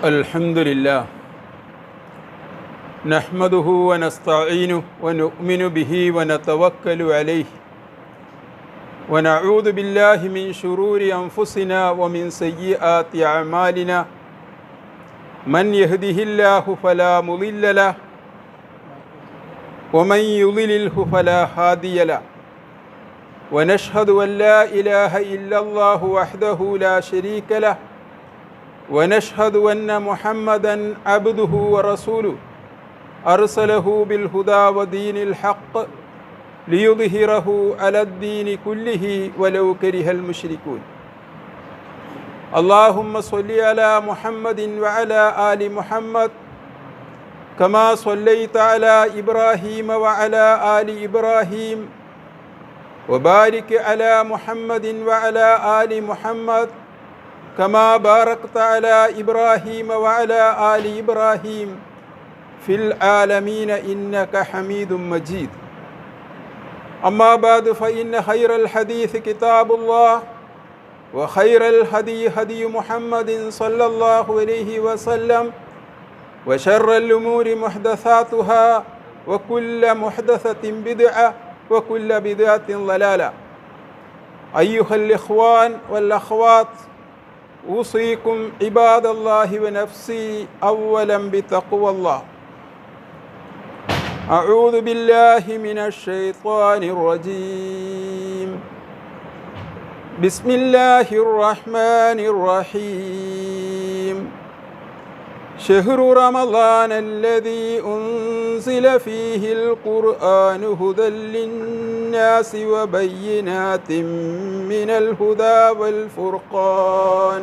الحمد لله نحمده ونستعينه ونؤمن به ونتوكل عليه ونعوذ بالله من شرور أنفسنا ومن سيئات أعمالنا من يهده الله فلا مضل له ومن يضلله فلا هادي له ونشهد أن لا إله إلا الله وحده لا شريك له ونشهد أن محمدًا عبده ورسوله أرسله بالهدى ودين الحق ليظهره على الدين كله ولو كره المشركون اللهم صل على محمد وعلى آل محمد كما صليت على إبراهيم وعلى آل إبراهيم وبارك على محمد وعلى آل محمد كما باركت على إبراهيم وعلى آل إبراهيم في العالمين إنك حميد مجيد أما بعد فإن خير الحديث كتاب الله وخير الهدي هدي محمد صلى الله عليه وسلم وشر الأمور محدثاتها وكل محدثة بدعة وكل بدعة ضلالة أيها الإخوان والأخوات أوصيكم عباد الله ونفسي أولا بتقوى الله أعوذ بالله من الشيطان الرجيم بسم الله الرحمن الرحيم شهر رمضان الذي أنزل فيه القرآن هدى للناس وبينات من الهدى والفرقان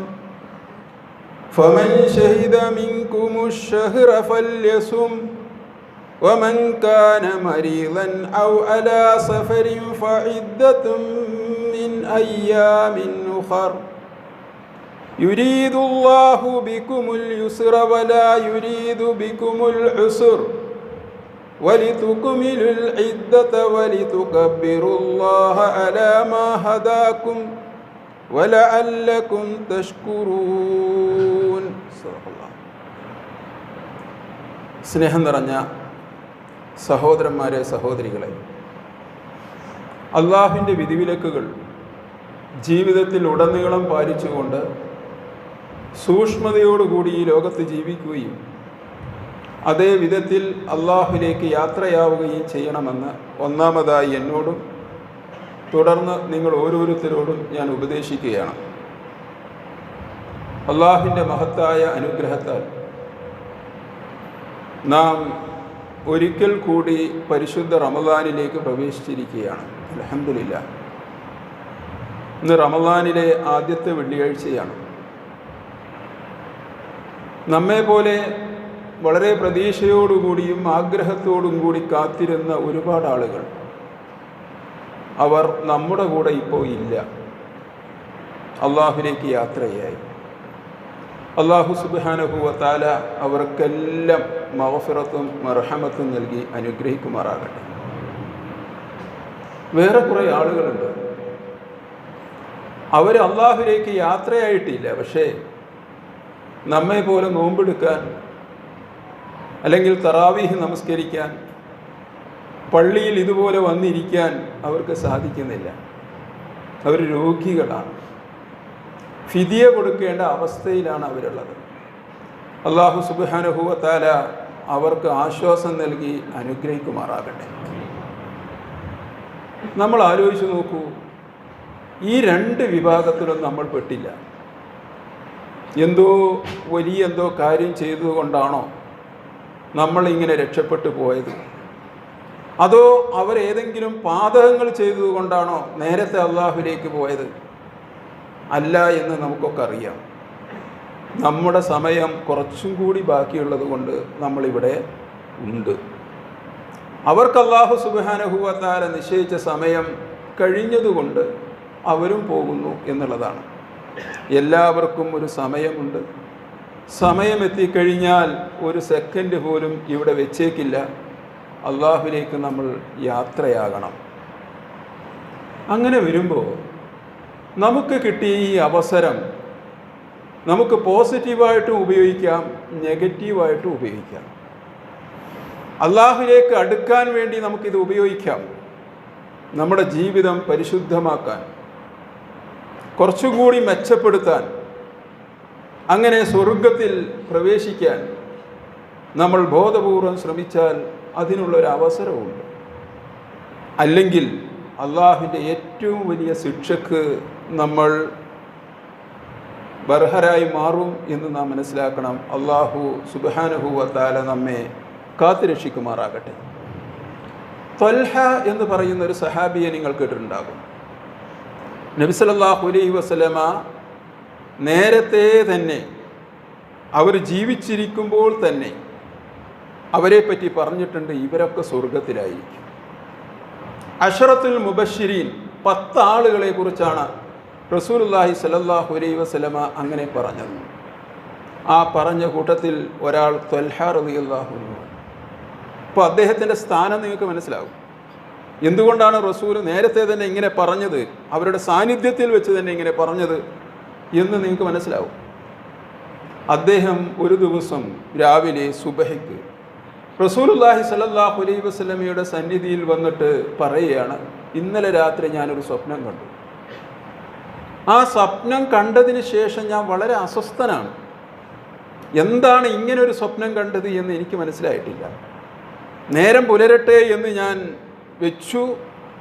فمن شهد منكم الشهر فليصم ومن كان مريضا أو على سفر فعدة من أيام أخر يريد الله بكم اليسر ولا يريد بكم العسر ولتكملوا العدة ولتكبروا الله على ما هداكم ولعلكم تشكرون. സ്നേഹം നിറഞ്ഞ സഹോദരന്മാരെ, സഹോദരികളെ, അള്ളാഹുവിൻ്റെ വിധിവിലക്കുകൾ ജീവിതത്തിൽ ഉടനീളം പാലിച്ചുകൊണ്ട് സൂക്ഷ്മതയോടുകൂടി ഈ ലോകത്ത് ജീവിക്കുകയും അതേ വിധത്തിൽ അള്ളാഹുവിലേക്ക് യാത്രയാവുകയും ചെയ്യണമെന്ന് ഒന്നാമതായി എന്നോടും തുടർന്ന് നിങ്ങൾ ഓരോരുത്തരോടും ഞാൻ ഉപദേശിക്കുകയാണ്. അള്ളാഹുവിൻ്റെ മഹത്തായ അനുഗ്രഹത്താൽ നാം ഒരിക്കൽ കൂടി പരിശുദ്ധ റമദാനിലേക്ക് പ്രവേശിച്ചിരിക്കുകയാണ്. അൽഹംദുലില്ലാഹ്. ഇന്ന് റമദാനിലെ ആദ്യത്തെ വെള്ളിയാഴ്ചയാണ്. നമ്മെപ്പോലെ വളരെ പ്രതീക്ഷയോടുകൂടിയും ആഗ്രഹത്തോടും കൂടി കാത്തിരുന്ന ഒരുപാട് ആളുകൾ അവർ നമ്മുടെ കൂടെ ഇപ്പോൾ ഇല്ല. അള്ളാഹുവിലേക്ക് യാത്രയായി. അള്ളാഹു സുബ്ഹാനഹു വ തആല അവർക്കെല്ലാം മഗ്ഫിറത്തും മർഹമത്തും നൽകി അനുഗ്രഹിക്കുമാറാകട്ടെ. വേറെ കുറേ ആളുകളുണ്ട്, അവർ അള്ളാഹുവിലേക്ക് യാത്രയായിട്ടില്ല. പക്ഷേ നമ്മെ പോലെ നോമ്പെടുക്കാൻ അല്ലെങ്കിൽ തറാവീഹ് നമസ്കരിക്കാൻ പള്ളിയിൽ ഇതുപോലെ വന്നിരിക്കാൻ അവർക്ക് സാധിക്കുന്നില്ല. അവർ രോഗികളാണ്. ഫിദിയ കൊടുക്കേണ്ട അവസ്ഥയിലാണ് അവരുള്ളത്. അള്ളാഹു സുബ്ഹാനഹു വ തആല അവർക്ക് ആശ്വാസം നൽകി അനുഗ്രഹിക്കുമാറാകട്ടെ. നമ്മൾ ആലോചിച്ച് നോക്കൂ, ഈ രണ്ട് വിഭാഗത്തിലും നമ്മൾ പെട്ടില്ല. എന്തോ കാര്യം ചെയ്തതുകൊണ്ടാണോ നമ്മളിങ്ങനെ രക്ഷപ്പെട്ടു പോയത്? അതോ അവരേതെങ്കിലും പാതകങ്ങൾ ചെയ്തതുകൊണ്ടാണോ നേരത്തെ അള്ളാഹുവിലേക്ക് പോയത്? അല്ല എന്ന് നമുക്കൊക്കെ അറിയാം. നമ്മുടെ സമയം കുറച്ചും കൂടി ബാക്കിയുള്ളത് കൊണ്ട് നമ്മളിവിടെ ഉണ്ട്. അവർക്ക് അല്ലാഹു സുബ്ഹാനഹു വ തആല നിശ്ചയിച്ച സമയം കഴിഞ്ഞതുകൊണ്ട് അവരും പോകുന്നു എന്നുള്ളതാണ്. എല്ലാവർക്കും ഒരു സമയമുണ്ട്. സമയമെത്തിക്കഴിഞ്ഞാൽ ഒരു സെക്കൻഡ് പോലും ഇവിടെ വെച്ചേക്കില്ല. അള്ളാഹുവിലേക്ക് നമ്മൾ യാത്രയാകണം. അങ്ങനെ വരുമ്പോൾ നമുക്ക് കിട്ടിയ ഈ അവസരം നമുക്ക് പോസിറ്റീവായിട്ടും ഉപയോഗിക്കാം, നെഗറ്റീവായിട്ടും ഉപയോഗിക്കാം. അള്ളാഹുവിലേക്ക് അടുക്കാൻ വേണ്ടി നമുക്കിത് ഉപയോഗിക്കാം. നമ്മുടെ ജീവിതം പരിശുദ്ധമാക്കാൻ, കുറച്ചുകൂടി മെച്ചപ്പെടുത്താൻ, അങ്ങനെ സ്വർഗത്തിൽ പ്രവേശിക്കാൻ നമ്മൾ ബോധപൂർവം ശ്രമിച്ചാൽ അതിനുള്ളൊരു അവസരമുണ്ട്. അല്ലെങ്കിൽ അള്ളാഹുവിൻ്റെ ഏറ്റവും വലിയ ശിക്ഷക്ക് നമ്മൾ ബർഹരായി മാറും എന്ന് നാം മനസ്സിലാക്കണം. അള്ളാഹു സുബ്ഹാനഹു വ തആല നമ്മെ കാത്തുരക്ഷിക്കുമാറാകട്ടെ. ത്വൽഹ എന്ന് പറയുന്ന ഒരു സഹാബിയെ നിങ്ങൾ കേട്ടിട്ടുണ്ടാകും. നബി സല്ലല്ലാഹു അലൈഹി വസല്ലമ നേരത്തെ തന്നെ, അവർ ജീവിച്ചിരിക്കുമ്പോൾ തന്നെ അവരെ പറ്റി പറഞ്ഞിട്ടുണ്ട്, ഇവരൊക്കെ സ്വർഗത്തിലായിരിക്കും. അശറത്തുൽ മുബശ്ശിരീൻ 10 ആളുകളെ കുറിച്ചാണ് റസൂലുള്ളാഹി സ്വല്ലല്ലാഹു അലൈഹി വസല്ലമ അങ്ങനെ പറഞ്ഞത്. ആ പറഞ്ഞ കൂട്ടത്തിൽ ഒരാൾ ത്വൽഹ റളിയല്ലാഹു അൻഹു. അപ്പോൾ അദ്ദേഹത്തിൻ്റെ സ്ഥാനം നിങ്ങൾക്ക് മനസ്സിലാകും. എന്തുകൊണ്ടാണ് റസൂൽ നേരത്തെ തന്നെ ഇങ്ങനെ പറഞ്ഞത്, അവരുടെ സാന്നിധ്യത്തിൽ വെച്ച് തന്നെ ഇങ്ങനെ പറഞ്ഞത് എന്ന് നിങ്ങൾക്ക് മനസ്സിലാവും. അദ്ദേഹം ഒരു ദിവസം രാവിലെ സുബഹിക്ക് റസൂലുള്ളാഹി സ്വല്ലല്ലാഹു അലൈഹി വസല്ലമയുടെ സന്നിധിയിൽ വന്നിട്ട് പറയുകയാണ്, ഇന്നലെ രാത്രി ഞാനൊരു സ്വപ്നം കണ്ടു. ആ സ്വപ്നം കണ്ടതിന് ശേഷം ഞാൻ വളരെ അസ്വസ്ഥനാണ്. എന്താണ് ഇങ്ങനൊരു സ്വപ്നം കണ്ടത് എന്ന് എനിക്ക് മനസ്സിലായിട്ടില്ല. നേരം പുലരട്ടെ എന്ന് ഞാൻ വെച്ചു.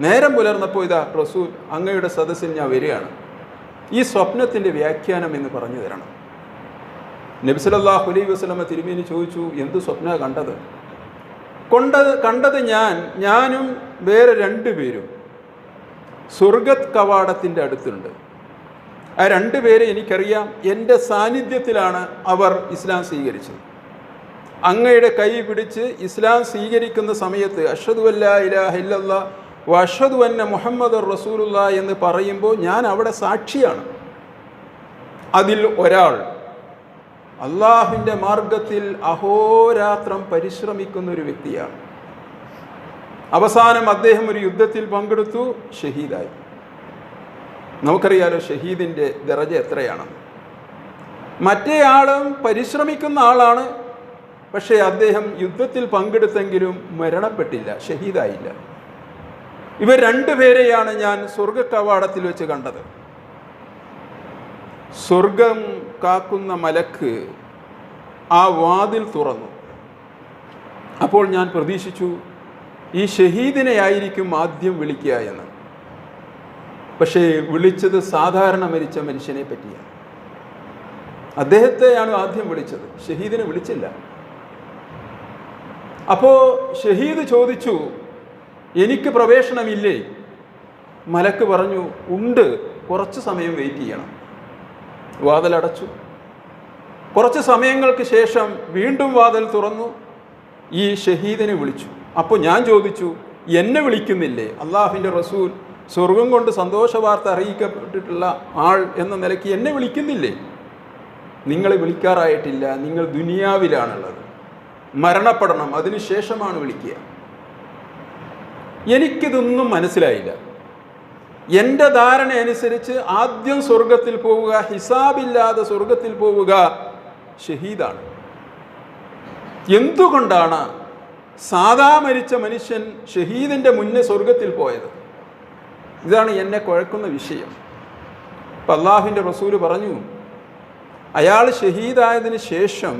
നേരം പുലർന്നപ്പോൾ ഇതാ റസൂൽ അങ്ങയുടെ സദസ്സിൽ ഞാൻ വരികയാണ്. ഈ സ്വപ്നത്തിൻ്റെ വ്യാഖ്യാനം എന്ന് പറഞ്ഞു തരണം. നബി സല്ലല്ലാഹു അലൈഹി വസല്ലമ തിരുമേനി ചോദിച്ചു, എന്ത് സ്വപ്ന കണ്ടത്? കണ്ടത് ഞാനും വേറെ 2 പേരും സ്വർഗത്ത് കവാടത്തിൻ്റെ അടുത്തുണ്ട്. ആ 2 പേരെ എനിക്കറിയാം. എൻ്റെ സാന്നിധ്യത്തിലാണ് അവർ ഇസ്ലാം സ്വീകരിച്ചത്. അങ്ങയുടെ കൈ പിടിച്ച് ഇസ്ലാം സ്വീകരിക്കുന്ന സമയത്ത് അഷ്ഹദു അല്ലാ ഇലാഹ ഇല്ലല്ലാഹ് വ അഷ്ഹദു അന്ന മുഹമ്മദുർ റസൂലുള്ളാഹ് എന്ന് പറയുമ്പോൾ ഞാൻ അവിടെ സാക്ഷിയാണ്. അതിൽ ഒരാൾ അള്ളാഹുവിൻ്റെ മാർഗത്തിൽ അഹോരാത്രം പരിശ്രമിക്കുന്ന ഒരു വ്യക്തിയാണ്. അവസാനം അദ്ദേഹം ഒരു യുദ്ധത്തിൽ പങ്കെടുത്തു, ഷഹീദായി. നമുക്കറിയാലോ ഷഹീദിൻ്റെ ദറജ എത്രയാണ്. മറ്റേ ആളും പരിശ്രമിക്കുന്ന ആളാണ്, പക്ഷേ അദ്ദേഹം യുദ്ധത്തിൽ പങ്കെടുത്തെങ്കിലും മരണപ്പെട്ടില്ല, ഷഹീദായില്ല. ഇവർ 2 പേരെയാണ് ഞാൻ സ്വർഗ കവാടത്തിൽ വെച്ച് കണ്ടത്. സ്വർഗം കാക്കുന്ന മലക്ക് ആ വാതിൽ തുറന്നു. അപ്പോൾ ഞാൻ പ്രതീക്ഷിച്ചു ഈ ഷഹീദിനെ ആയിരിക്കും ആദ്യം വിളിക്കുക എന്ന്. പക്ഷേ വിളിച്ചത് സാധാരണ മരിച്ച മനുഷ്യനെ പറ്റിയാണ്. അദ്ദേഹത്തെയാണ് ആദ്യം വിളിച്ചത്, ഷഹീദിനെ വിളിച്ചില്ല. അപ്പോൾ ഷഹീദ് ചോദിച്ചു, എനിക്ക് പ്രവേശനമില്ലേ? മലക്ക് പറഞ്ഞു, ഉണ്ട്, കുറച്ച് സമയം വെയിറ്റ് ചെയ്യണം. വാതിലടച്ചു. കുറച്ച് സമയങ്ങൾക്ക് ശേഷം വീണ്ടും വാതിൽ തുറന്നു. ഈ ഷഹീദിനെ വിളിച്ചു. അപ്പോൾ ഞാൻ ചോദിച്ചു, എന്നെ വിളിക്കുന്നില്ലേ? അള്ളാഹുവിൻ്റെ റസൂൽ സ്വർഗം കൊണ്ട് സന്തോഷ വാർത്ത അറിയിക്കപ്പെട്ടിട്ടുള്ള ആൾ എന്ന നിലയ്ക്ക് എന്നെ വിളിക്കുന്നില്ലേ? നിങ്ങളെ വിളിക്കാറായിട്ടില്ല, നിങ്ങൾ ദുനിയാവിലാണുള്ളത്, മരണപ്പെടണം, അതിനുശേഷമാണ് വിളിക്കുക. എനിക്കിതൊന്നും മനസ്സിലായില്ല. എൻ്റെ ധാരണ അനുസരിച്ച് ആദ്യം സ്വർഗത്തിൽ പോവുക, ഹിസാബില്ലാതെ സ്വർഗത്തിൽ പോവുക ഷഹീദാണ്. എന്തുകൊണ്ടാണ് സാധാ മരിച്ച മനുഷ്യൻ ഷഹീദിൻ്റെ മുന്നേ സ്വർഗത്തിൽ പോയത്? ഇതാണ് എന്നെ കുഴക്കുന്ന വിഷയം. അപ്പം അള്ളാഹുവിൻ്റെ റസൂല് പറഞ്ഞു, അയാൾ ഷഹീദായതിന് ശേഷം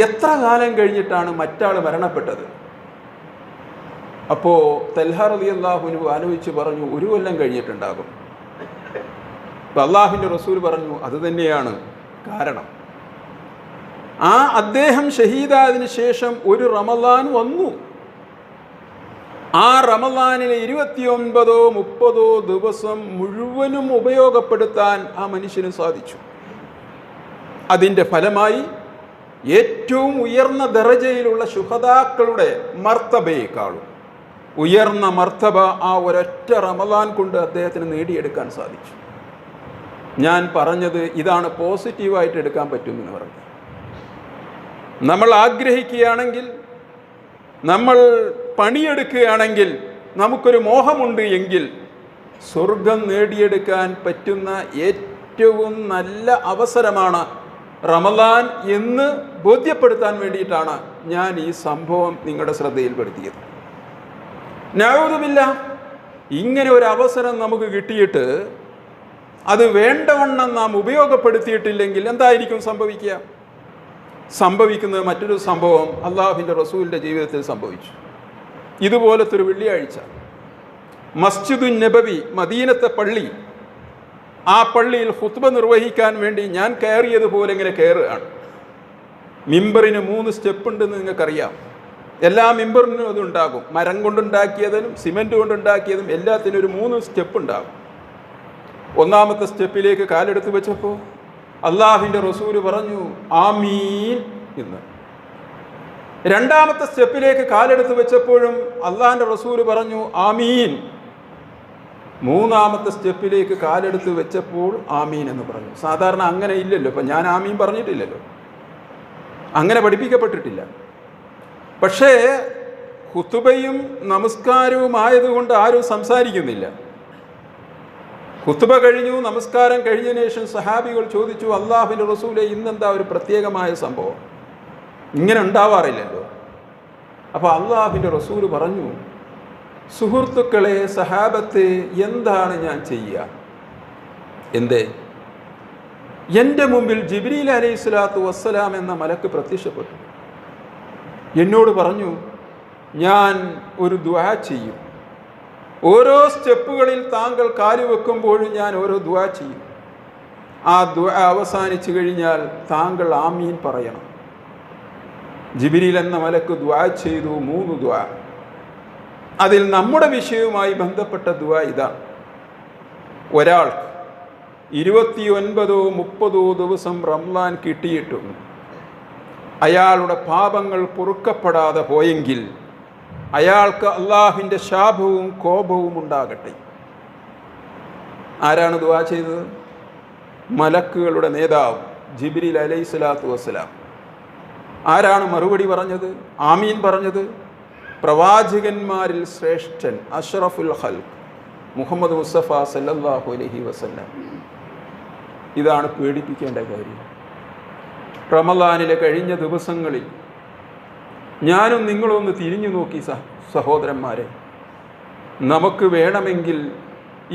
എത്ര കാലം കഴിഞ്ഞിട്ടാണ് മറ്റാൾ മരണപ്പെട്ടത്? അപ്പോൾ തൽഹ റളിയല്ലാഹു അൻഹു ആലോചിച്ച് പറഞ്ഞു, 1 കൊല്ലം കഴിഞ്ഞിട്ടുണ്ടാകും. അപ്പം അള്ളാഹുവിൻ്റെ റസൂൽ പറഞ്ഞു, അതുതന്നെയാണ് കാരണം. അദ്ദേഹം ഷഹീദായതിനു ശേഷം ഒരു റമളാൻ വന്നു. ആ റമളാനിലെ 29 30 ദിവസം മുഴുവനും ഉപയോഗപ്പെടുത്താൻ ആ മനുഷ്യന് സാധിച്ചു. അതിൻ്റെ ഫലമായി ഏറ്റവും ഉയർന്ന ദറജയിലുള്ള ശുഹദാക്കളുടെ മർത്തബയേക്കാളും ഉയർന്ന മർത്തബ ആ ഒരൊറ്റ റമളാൻ കൊണ്ട് അദ്ദേഹത്തിന് നേടിയെടുക്കാൻ സാധിച്ചു. ഞാൻ പറഞ്ഞത് ഇതാണ് പോസിറ്റീവായിട്ട് എടുക്കാൻ പറ്റുമെന്ന് പറഞ്ഞു. നമ്മൾ ആഗ്രഹിക്കുകയാണെങ്കിൽ, നമ്മൾ പണിയെടുക്കുകയാണെങ്കിൽ, നമുക്കൊരു മോഹമുണ്ട് എങ്കിൽ സ്വർഗം നേടിയെടുക്കാൻ പറ്റുന്ന ഏറ്റവും നല്ല അവസരമാണ് റമദാൻ എന്ന് ബോധ്യപ്പെടുത്താൻ വേണ്ടിയിട്ടാണ് ഞാൻ ഈ സംഭവം നിങ്ങളുടെ ശ്രദ്ധയിൽപ്പെടുത്തിയത്. നഊദുബില്ല, ഇങ്ങനെ ഒരു അവസരം നമുക്ക് കിട്ടിയിട്ട് അത് വേണ്ടവണ്ണം നാം ഉപയോഗപ്പെടുത്തിയിട്ടില്ലെങ്കിൽ എന്തായിരിക്കും സംഭവിക്കുക? സംഭവിക്കുന്നത് മറ്റൊരു സംഭവം അള്ളാഹുവിൻ്റെ റസൂലിൻ്റെ ജീവിതത്തിൽ സംഭവിച്ചു. ഇതുപോലത്തെ ഒരു വെള്ളിയാഴ്ച മസ്ജിദുൻ നബവി, മദീനത്തെ പള്ളി, ആ പള്ളിയിൽ ഖുത്ബ നിർവഹിക്കാൻ വേണ്ടി ഞാൻ കയറിയതുപോലെ ഇങ്ങനെ കയറുകയാണ്. മിമ്പറിന് 3 സ്റ്റെപ്പ് ഉണ്ടെന്ന് നിങ്ങൾക്കറിയാം. എല്ലാ മിമ്പറിനും അതുണ്ടാകും. മരം കൊണ്ടുണ്ടാക്കിയതിനും സിമെൻറ്റ് കൊണ്ടുണ്ടാക്കിയതും എല്ലാത്തിനും ഒരു 3 സ്റ്റെപ്പ് ഉണ്ടാകും. 1ാമത്തെ സ്റ്റെപ്പിലേക്ക് കാലെടുത്ത് വെച്ചപ്പോൾ അള്ളാഹുവിൻ്റെ റസൂല് പറഞ്ഞു ആമീൻ എന്ന്. 2ാമത്തെ സ്റ്റെപ്പിലേക്ക് കാലെടുത്ത് വെച്ചപ്പോഴും അള്ളാഹിൻ്റെ റസൂല് പറഞ്ഞു ആമീൻ. 3ാമത്തെ സ്റ്റെപ്പിലേക്ക് കാലെടുത്ത് വെച്ചപ്പോൾ ആമീൻ എന്ന് പറഞ്ഞു. സാധാരണ അങ്ങനെ ഇല്ലല്ലോ. ഇപ്പം ഞാൻ ആമീൻ പറഞ്ഞിട്ടില്ലല്ലോ, അങ്ങനെ പഠിപ്പിക്കപ്പെട്ടിട്ടില്ല. പക്ഷേ ഖുതുബയും നമസ്കാരവുമായതുകൊണ്ട് ആരും സംസാരിക്കുന്നില്ല. ഖുതുബ കഴിഞ്ഞു, നമസ്കാരം കഴിഞ്ഞതിന് ശേഷം സഹാബികൾ ചോദിച്ചു, അള്ളാഹുവിൻ്റെ റസൂലെ, ഇന്നെന്താ ഒരു പ്രത്യേകമായ സംഭവം? ഇങ്ങനെ ഉണ്ടാവാറില്ലല്ലോ. അപ്പോൾ അള്ളാഹുവിൻ്റെ റസൂല് പറഞ്ഞു, സുഹൃത്തുക്കളെ, സഹാബത്തെ, എന്താണ് ഞാൻ ചെയ്യുക? എന്തേ? എൻ്റെ മുമ്പിൽ ജിബ്രീൽ അലൈഹിസ്സലാത്തു വസ്സലാം എന്ന മലക്ക് പ്രത്യക്ഷപ്പെട്ടു. എന്നോട് പറഞ്ഞു, ഞാൻ ഒരു ദുആ ചെയ്യും. ഓരോ സ്റ്റെപ്പുകളിൽ താങ്കൾ കാലുവെക്കുമ്പോഴും ഞാൻ ഓരോ ദുആ ചെയ്യും. ആ ദുആ അവസാനിച്ചു കഴിഞ്ഞാൽ താങ്കൾ ആമീൻ പറയണം. ജിബ്രീൽ എന്ന മലക്ക് ദുആ ചെയ്തു, 3 ദുആ. അതിൽ നമ്മുടെ വിഷയവുമായി ബന്ധപ്പെട്ട ദുആ ഇതാണ്. ഒരാൾക്ക് 29 30 ദിവസം റംളാൻ കിട്ടിയിട്ടും അയാളുടെ പാപങ്ങൾ പൊറുക്കപ്പെടാതെ പോയെങ്കിൽ അയാൾക്ക് അള്ളാഹുവിൻ്റെ ശാപവും കോപവും ഉണ്ടാകട്ടെ. ആരാണ് ദുആ ചെയ്തത്? മലക്കുകളുടെ നേതാവ് ജിബ്രീൽ അലൈഹിസ്സലാത്തു വസ്സലാം. ആരാണ് മറുപടി പറഞ്ഞത്, ആമീൻ പറഞ്ഞത്? പ്രവാചകന്മാരിൽ ശ്രേഷ്ഠൻ, അഷ്റഫുൽ ഖൽഖ് മുഹമ്മദ് മുസ്തഫ സല്ലല്ലാഹു അലൈഹി വസല്ലം. ഇതാണ് പേടിപ്പിക്കേണ്ട കാര്യം. റമളാനിലെ കഴിഞ്ഞ ദിവസങ്ങളിൽ ഞാനും നിങ്ങളൊന്ന് തിരിഞ്ഞു നോക്കി സഹോദരന്മാരെ. നമുക്ക് വേണമെങ്കിൽ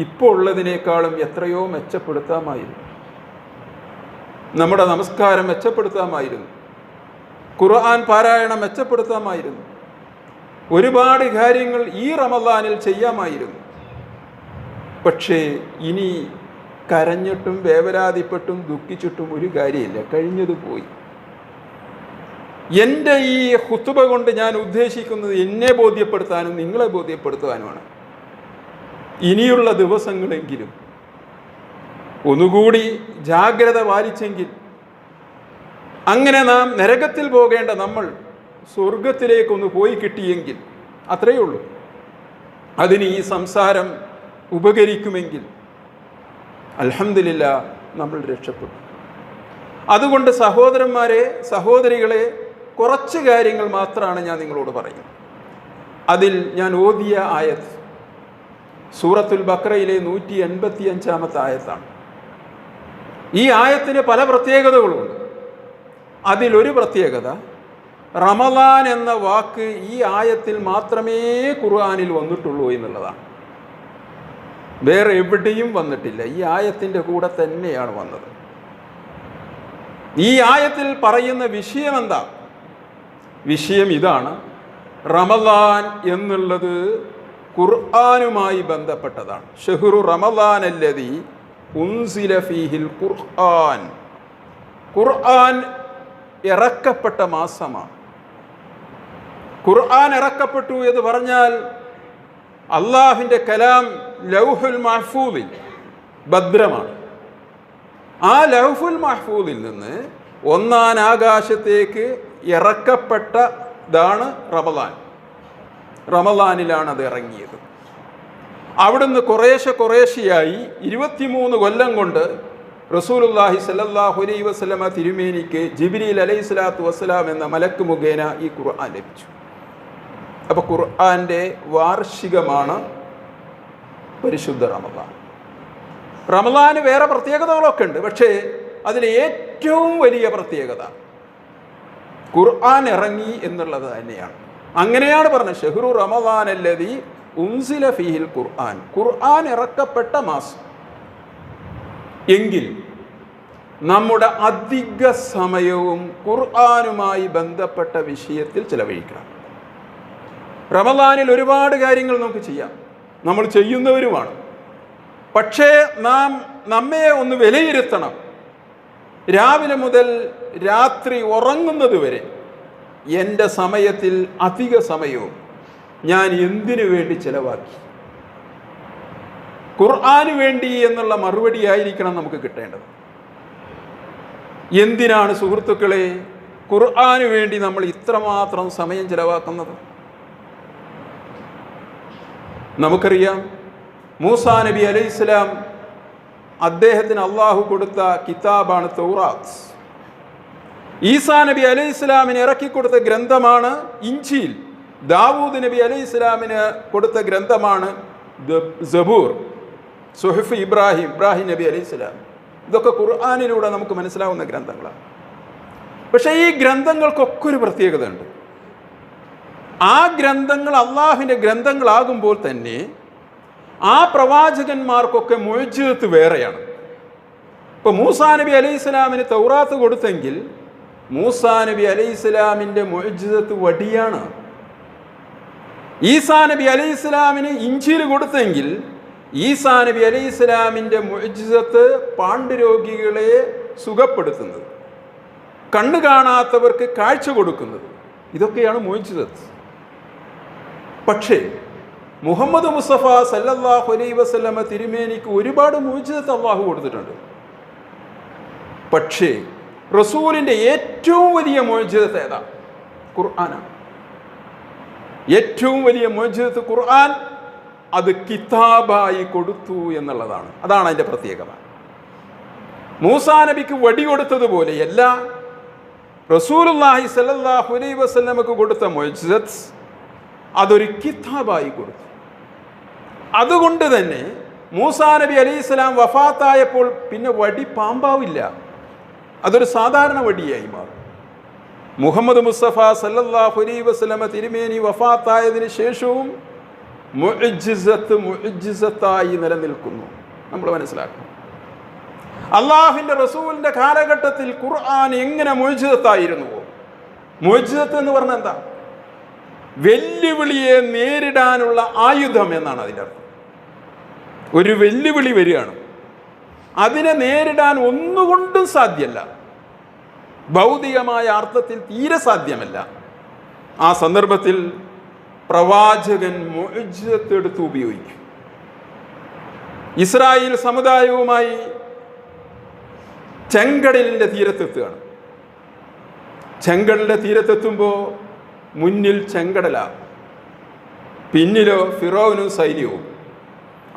ഇപ്പോൾ ഉള്ളതിനേക്കാളും എത്രയോ മെച്ചപ്പെടുത്താമായിരുന്നു. നമ്മുടെ നമസ്കാരം മെച്ചപ്പെടുത്താമായിരുന്നു, ഖുർആൻ പാരായണം മെച്ചപ്പെടുത്താമായിരുന്നു, ഒരുപാട് കാര്യങ്ങൾ ഈ റമളാനിൽ ചെയ്യാമായിരുന്നു. പക്ഷേ ഇനി കരഞ്ഞിട്ടും വേവലാതിപ്പെട്ടും ദുഃഖിച്ചിട്ടും ഒരു കാര്യമില്ല. കഴിഞ്ഞത് പോയി. എൻ്റെ ഈ ഖുതുബ കൊണ്ട് ഞാൻ ഉദ്ദേശിക്കുന്നത് എന്നെ ബോധ്യപ്പെടുത്താനും നിങ്ങളെ ബോധ്യപ്പെടുത്താനുമാണ്. ഇനിയുള്ള ദിവസങ്ങളെങ്കിലും ഒന്നുകൂടി ജാഗ്രത പാലിച്ചെങ്കിൽ, അങ്ങനെ നാം നരകത്തിൽ പോകേണ്ട നമ്മൾ സ്വർഗത്തിലേക്കൊന്ന് പോയി കിട്ടിയെങ്കിൽ, അത്രയേ ഉള്ളൂ. അതിന് ഈ സംസാരം ഉപകരിക്കുമെങ്കിൽ അൽഹംദുലില്ലാ, നമ്മൾ രക്ഷപ്പെട്ടു. അതുകൊണ്ട് സഹോദരന്മാരെ, സഹോദരികളെ, കുറച്ച് കാര്യങ്ങൾ മാത്രമാണ് ഞാൻ നിങ്ങളോട് പറയുന്നത്. അതിൽ ഞാൻ ഓതിയ ആയത്ത് സൂറത്തുൽ ബഖറയിലെ 185-ാമത്തെ ആയത്താണ്. ഈ ആയത്തിന് പല പ്രത്യേകതകളുണ്ട്. അതിലൊരു പ്രത്യേകത, റമളാൻ എന്ന വാക്ക് ഈ ആയത്തിൽ മാത്രമേ ഖുർആനിൽ വന്നിട്ടുള്ളൂ എന്നുള്ളതാണ്. വേറെ എവിടെയും വന്നിട്ടില്ല. ഈ ആയത്തിൻ്റെ കൂടെ തന്നെയാണ് വന്നത്. ഈ ആയത്തിൽ പറയുന്ന വിഷയം എന്താ? വിഷയം ഇതാണ്, റമളാൻ എന്നുള്ളത് ഖുർആനുമായി ബന്ധപ്പെട്ടതാണ്. ഷഹ്റു റമളാൻ അല്ലദീ ഉൻസില ഫീഹിൽ ഖുർആൻ. ഖുർആൻ ഇറക്കപ്പെട്ട മാസമാണ്. ഖുർആൻ ഇറക്കപ്പെട്ടു എന്ന് പറഞ്ഞാൽ അള്ളാഹുവിൻ്റെ കലാം ലൗഹുൽ മഹ്ഫൂദിൽ ഭദ്രമാണ്. ആ ലൗഹുൽ മഹ്ഫൂദിൽ നിന്ന് 1-ാം ആകാശത്തേക്ക് ഇറക്കപ്പെട്ടതാണ് റമളാൻ. റമളാനിലാണ് അത് ഇറങ്ങിയത്. അവിടുന്ന് കുറേശ്ശെയായി 23 കൊല്ലം കൊണ്ട് റസൂലുള്ളാഹി സ്വല്ലല്ലാഹു അലൈഹി വസല്ലമ തിരുമേനിക്ക് ജിബ്രീൽ അലൈഹിസ്സലാത്തു വസ്സലാം എന്ന മലക്ക് മുഖേന ഈ ഖുർആൻ ലഭിച്ചു. അപ്പോൾ ഖുർആൻ്റെ വാർഷികമാണ് പരിശുദ്ധ റമളാൻ. റമദാന് വേറെ പ്രത്യേകതകളൊക്കെ ഉണ്ട്, പക്ഷേ അതിൽ ഏറ്റവും വലിയ പ്രത്യേകത ഖുർആൻ ഇറങ്ങി എന്നുള്ളത് തന്നെയാണ്. അങ്ങനെയാണ് പറഞ്ഞത്, ഷഹ്റു റമദാൻ അല്ലദീ ഉൻസില ഫീഹിൽ ഖുർആൻ, ഖുർആൻ ഇറക്കപ്പെട്ട മാസം. എങ്കിൽ നമ്മുടെ അധിക സമയവും ഖുർആനുമായി ബന്ധപ്പെട്ട വിഷയത്തിൽ ചെലവഴിക്കണം. റമദാനിൽ ഒരുപാട് കാര്യങ്ങൾ നമുക്ക് ചെയ്യാം, നമ്മൾ ചെയ്യുന്നവരുമാണ്. പക്ഷേ നമ്മെ ഒന്ന് വിലയിരുത്തണം. രാവിലെ മുതൽ രാത്രി ഉറങ്ങുന്നത് വരെ എൻ്റെ സമയത്തിൽ അധിക സമയവും ഞാൻ എന്തിനു വേണ്ടി ചെലവാക്കി? ഖുർആന് വേണ്ടി എന്നുള്ള മറുപടി ആയിരിക്കണം നമുക്ക് കിട്ടേണ്ടത്. എന്തിനാണ് സുഹൃത്തുക്കളെ ഖുർആന് വേണ്ടി നമ്മൾ ഇത്രമാത്രം സമയം ചെലവാക്കുന്നത്? നമുക്കറിയാം, മൂസാ നബി അലൈഹിസ്സലാം, അദ്ദേഹത്തിന് അള്ളാഹു കൊടുത്ത കിതാബാണ് തൗറാത്ത്. ഈസാ നബി അലൈഹിസ്സലാമിന് ഇറക്കിക്കൊടുത്ത ഗ്രന്ഥമാണ് ഇഞ്ചീൽ. ദാവൂദ് നബി അലൈഹിസ്സലാമിന് കൊടുത്ത ഗ്രന്ഥമാണ് സബൂർ, സുഹഫ് ഇബ്രാഹിം നബി അലൈഹിസ്സലാം. ഇതൊക്കെ ഖുർആനിലൂടെ നമുക്ക് മനസ്സിലാവുന്ന ഗ്രന്ഥങ്ങളാണ്. പക്ഷേ ഈ ഗ്രന്ഥങ്ങൾക്കൊക്കെ ഒരു പ്രത്യേകത ഉണ്ട്. ആ ഗ്രന്ഥങ്ങൾ അള്ളാഹുവിൻ്റെ ഗ്രന്ഥങ്ങളാകുമ്പോൾ തന്നെ ആ പ്രവാചകന്മാർക്കൊക്കെ മുഅ്ജിസത്ത് വേറെയാണ്. ഇപ്പോൾ മൂസാ നബി അലൈഹിസ്സലാമിന് തൗറാത്ത് കൊടുത്തെങ്കിൽ മൂസാ നബി അലൈഹിസ്സലാമിൻ്റെ മുഅ്ജിസത്ത് വടിയാണ്. ഈസാ നബി അലൈഹിസ്സലാമിന് ഇഞ്ചീൽ കൊടുത്തെങ്കിൽ ഈസാ നബി അലൈഹിസ്സലാമിൻ്റെ മുഅ്ജിസത്ത് പാണ്ഡുരോഗികളെ സുഖപ്പെടുത്തുന്നത്, കണ്ണു കാണാത്തവർക്ക് കാഴ്ച കൊടുക്കുന്നത്, ഇതൊക്കെയാണ് മുഅ്ജിസത്ത്. പക്ഷേ മുഹമ്മദ് മുസ്തഫ സല്ലല്ലാഹു അലൈഹി വസല്ലമ തിരുമേനിക്ക് ഒരുപാട് മുഅ്ജിസത്ത് അള്ളാഹു കൊടുത്തിട്ടുണ്ട്. പക്ഷേ റസൂലിൻ്റെ ഏറ്റവും വലിയ മുഅ്ജിസത്ത് ഏതാ? ഖുർആനാണ്. ഏറ്റവും വലിയ മുഅ്ജിസത്ത് ഖുർആൻ. അത് കിതാബായി കൊടുത്തു എന്നുള്ളതാണ്. അതാണ് അതിൻ്റെ പ്രത്യേകത. മൂസാ നബിക്ക് വടി കൊടുത്തതുപോലെയല്ല റസൂലുള്ളാഹി സ്വല്ലല്ലാഹു അലൈഹി വസല്ലമക്ക് കൊടുത്ത മുഅ്ജിസത്ത് അതൊരു കിതാബായി കൊടുത്തു. അതുകൊണ്ട് തന്നെ മൂസാ നബി അലൈഹിസ്സലാം വഫാത്തായപ്പോൾ പിന്നെ വടി പാമ്പാവില്ല, അതൊരു സാധാരണ വടിയായി മാറും. മുഹമ്മദ് മുസ്തഫ സല്ലല്ലാഹു അലൈഹി വസല്ലമ തിരുമേനി വഫാത്തായതിനു ശേഷവും മുഅ്ജിസത്തായി നിലനിൽക്കുന്നു. നമ്മൾ മനസ്സിലാക്കണം, അള്ളാഹുവിൻ്റെ റസൂലിൻ്റെ കാലഘട്ടത്തിൽ ഖുർആൻ എങ്ങനെ മുഅ്ജിസത്തായിരുന്നുവോ. മുഅ്ജിസത്ത് എന്ന് പറഞ്ഞാൽ എന്താ? വെല്ലുവിളിയെ നേരിടാനുള്ള ആയുധം എന്നാണ് അതിൻ്റെ അർത്ഥം. ഒരു വെല്ലുവിളി വരികയാണ്, അതിനെ നേരിടാൻ ഒന്നുകൊണ്ടും സാധ്യമല്ല, ഭൗതികമായ അർത്ഥത്തിൽ തീരെ സാധ്യമല്ല. ആ സന്ദർഭത്തിൽ പ്രവാചകൻ മുഅ്ജിസത്ത് എടുത്ത് ഉപയോഗിക്കും. ഇസ്രായേൽ സമുദായവുമായി ചെങ്കടലിൻ്റെ തീരത്തെത്തുകയാണ്. ചെങ്കടലിൻ്റെ തീരത്തെത്തുമ്പോൾ മുന്നിൽ ചെങ്കടലാണ്, പിന്നിലോ ഫിറൗനും സൈന്യവും.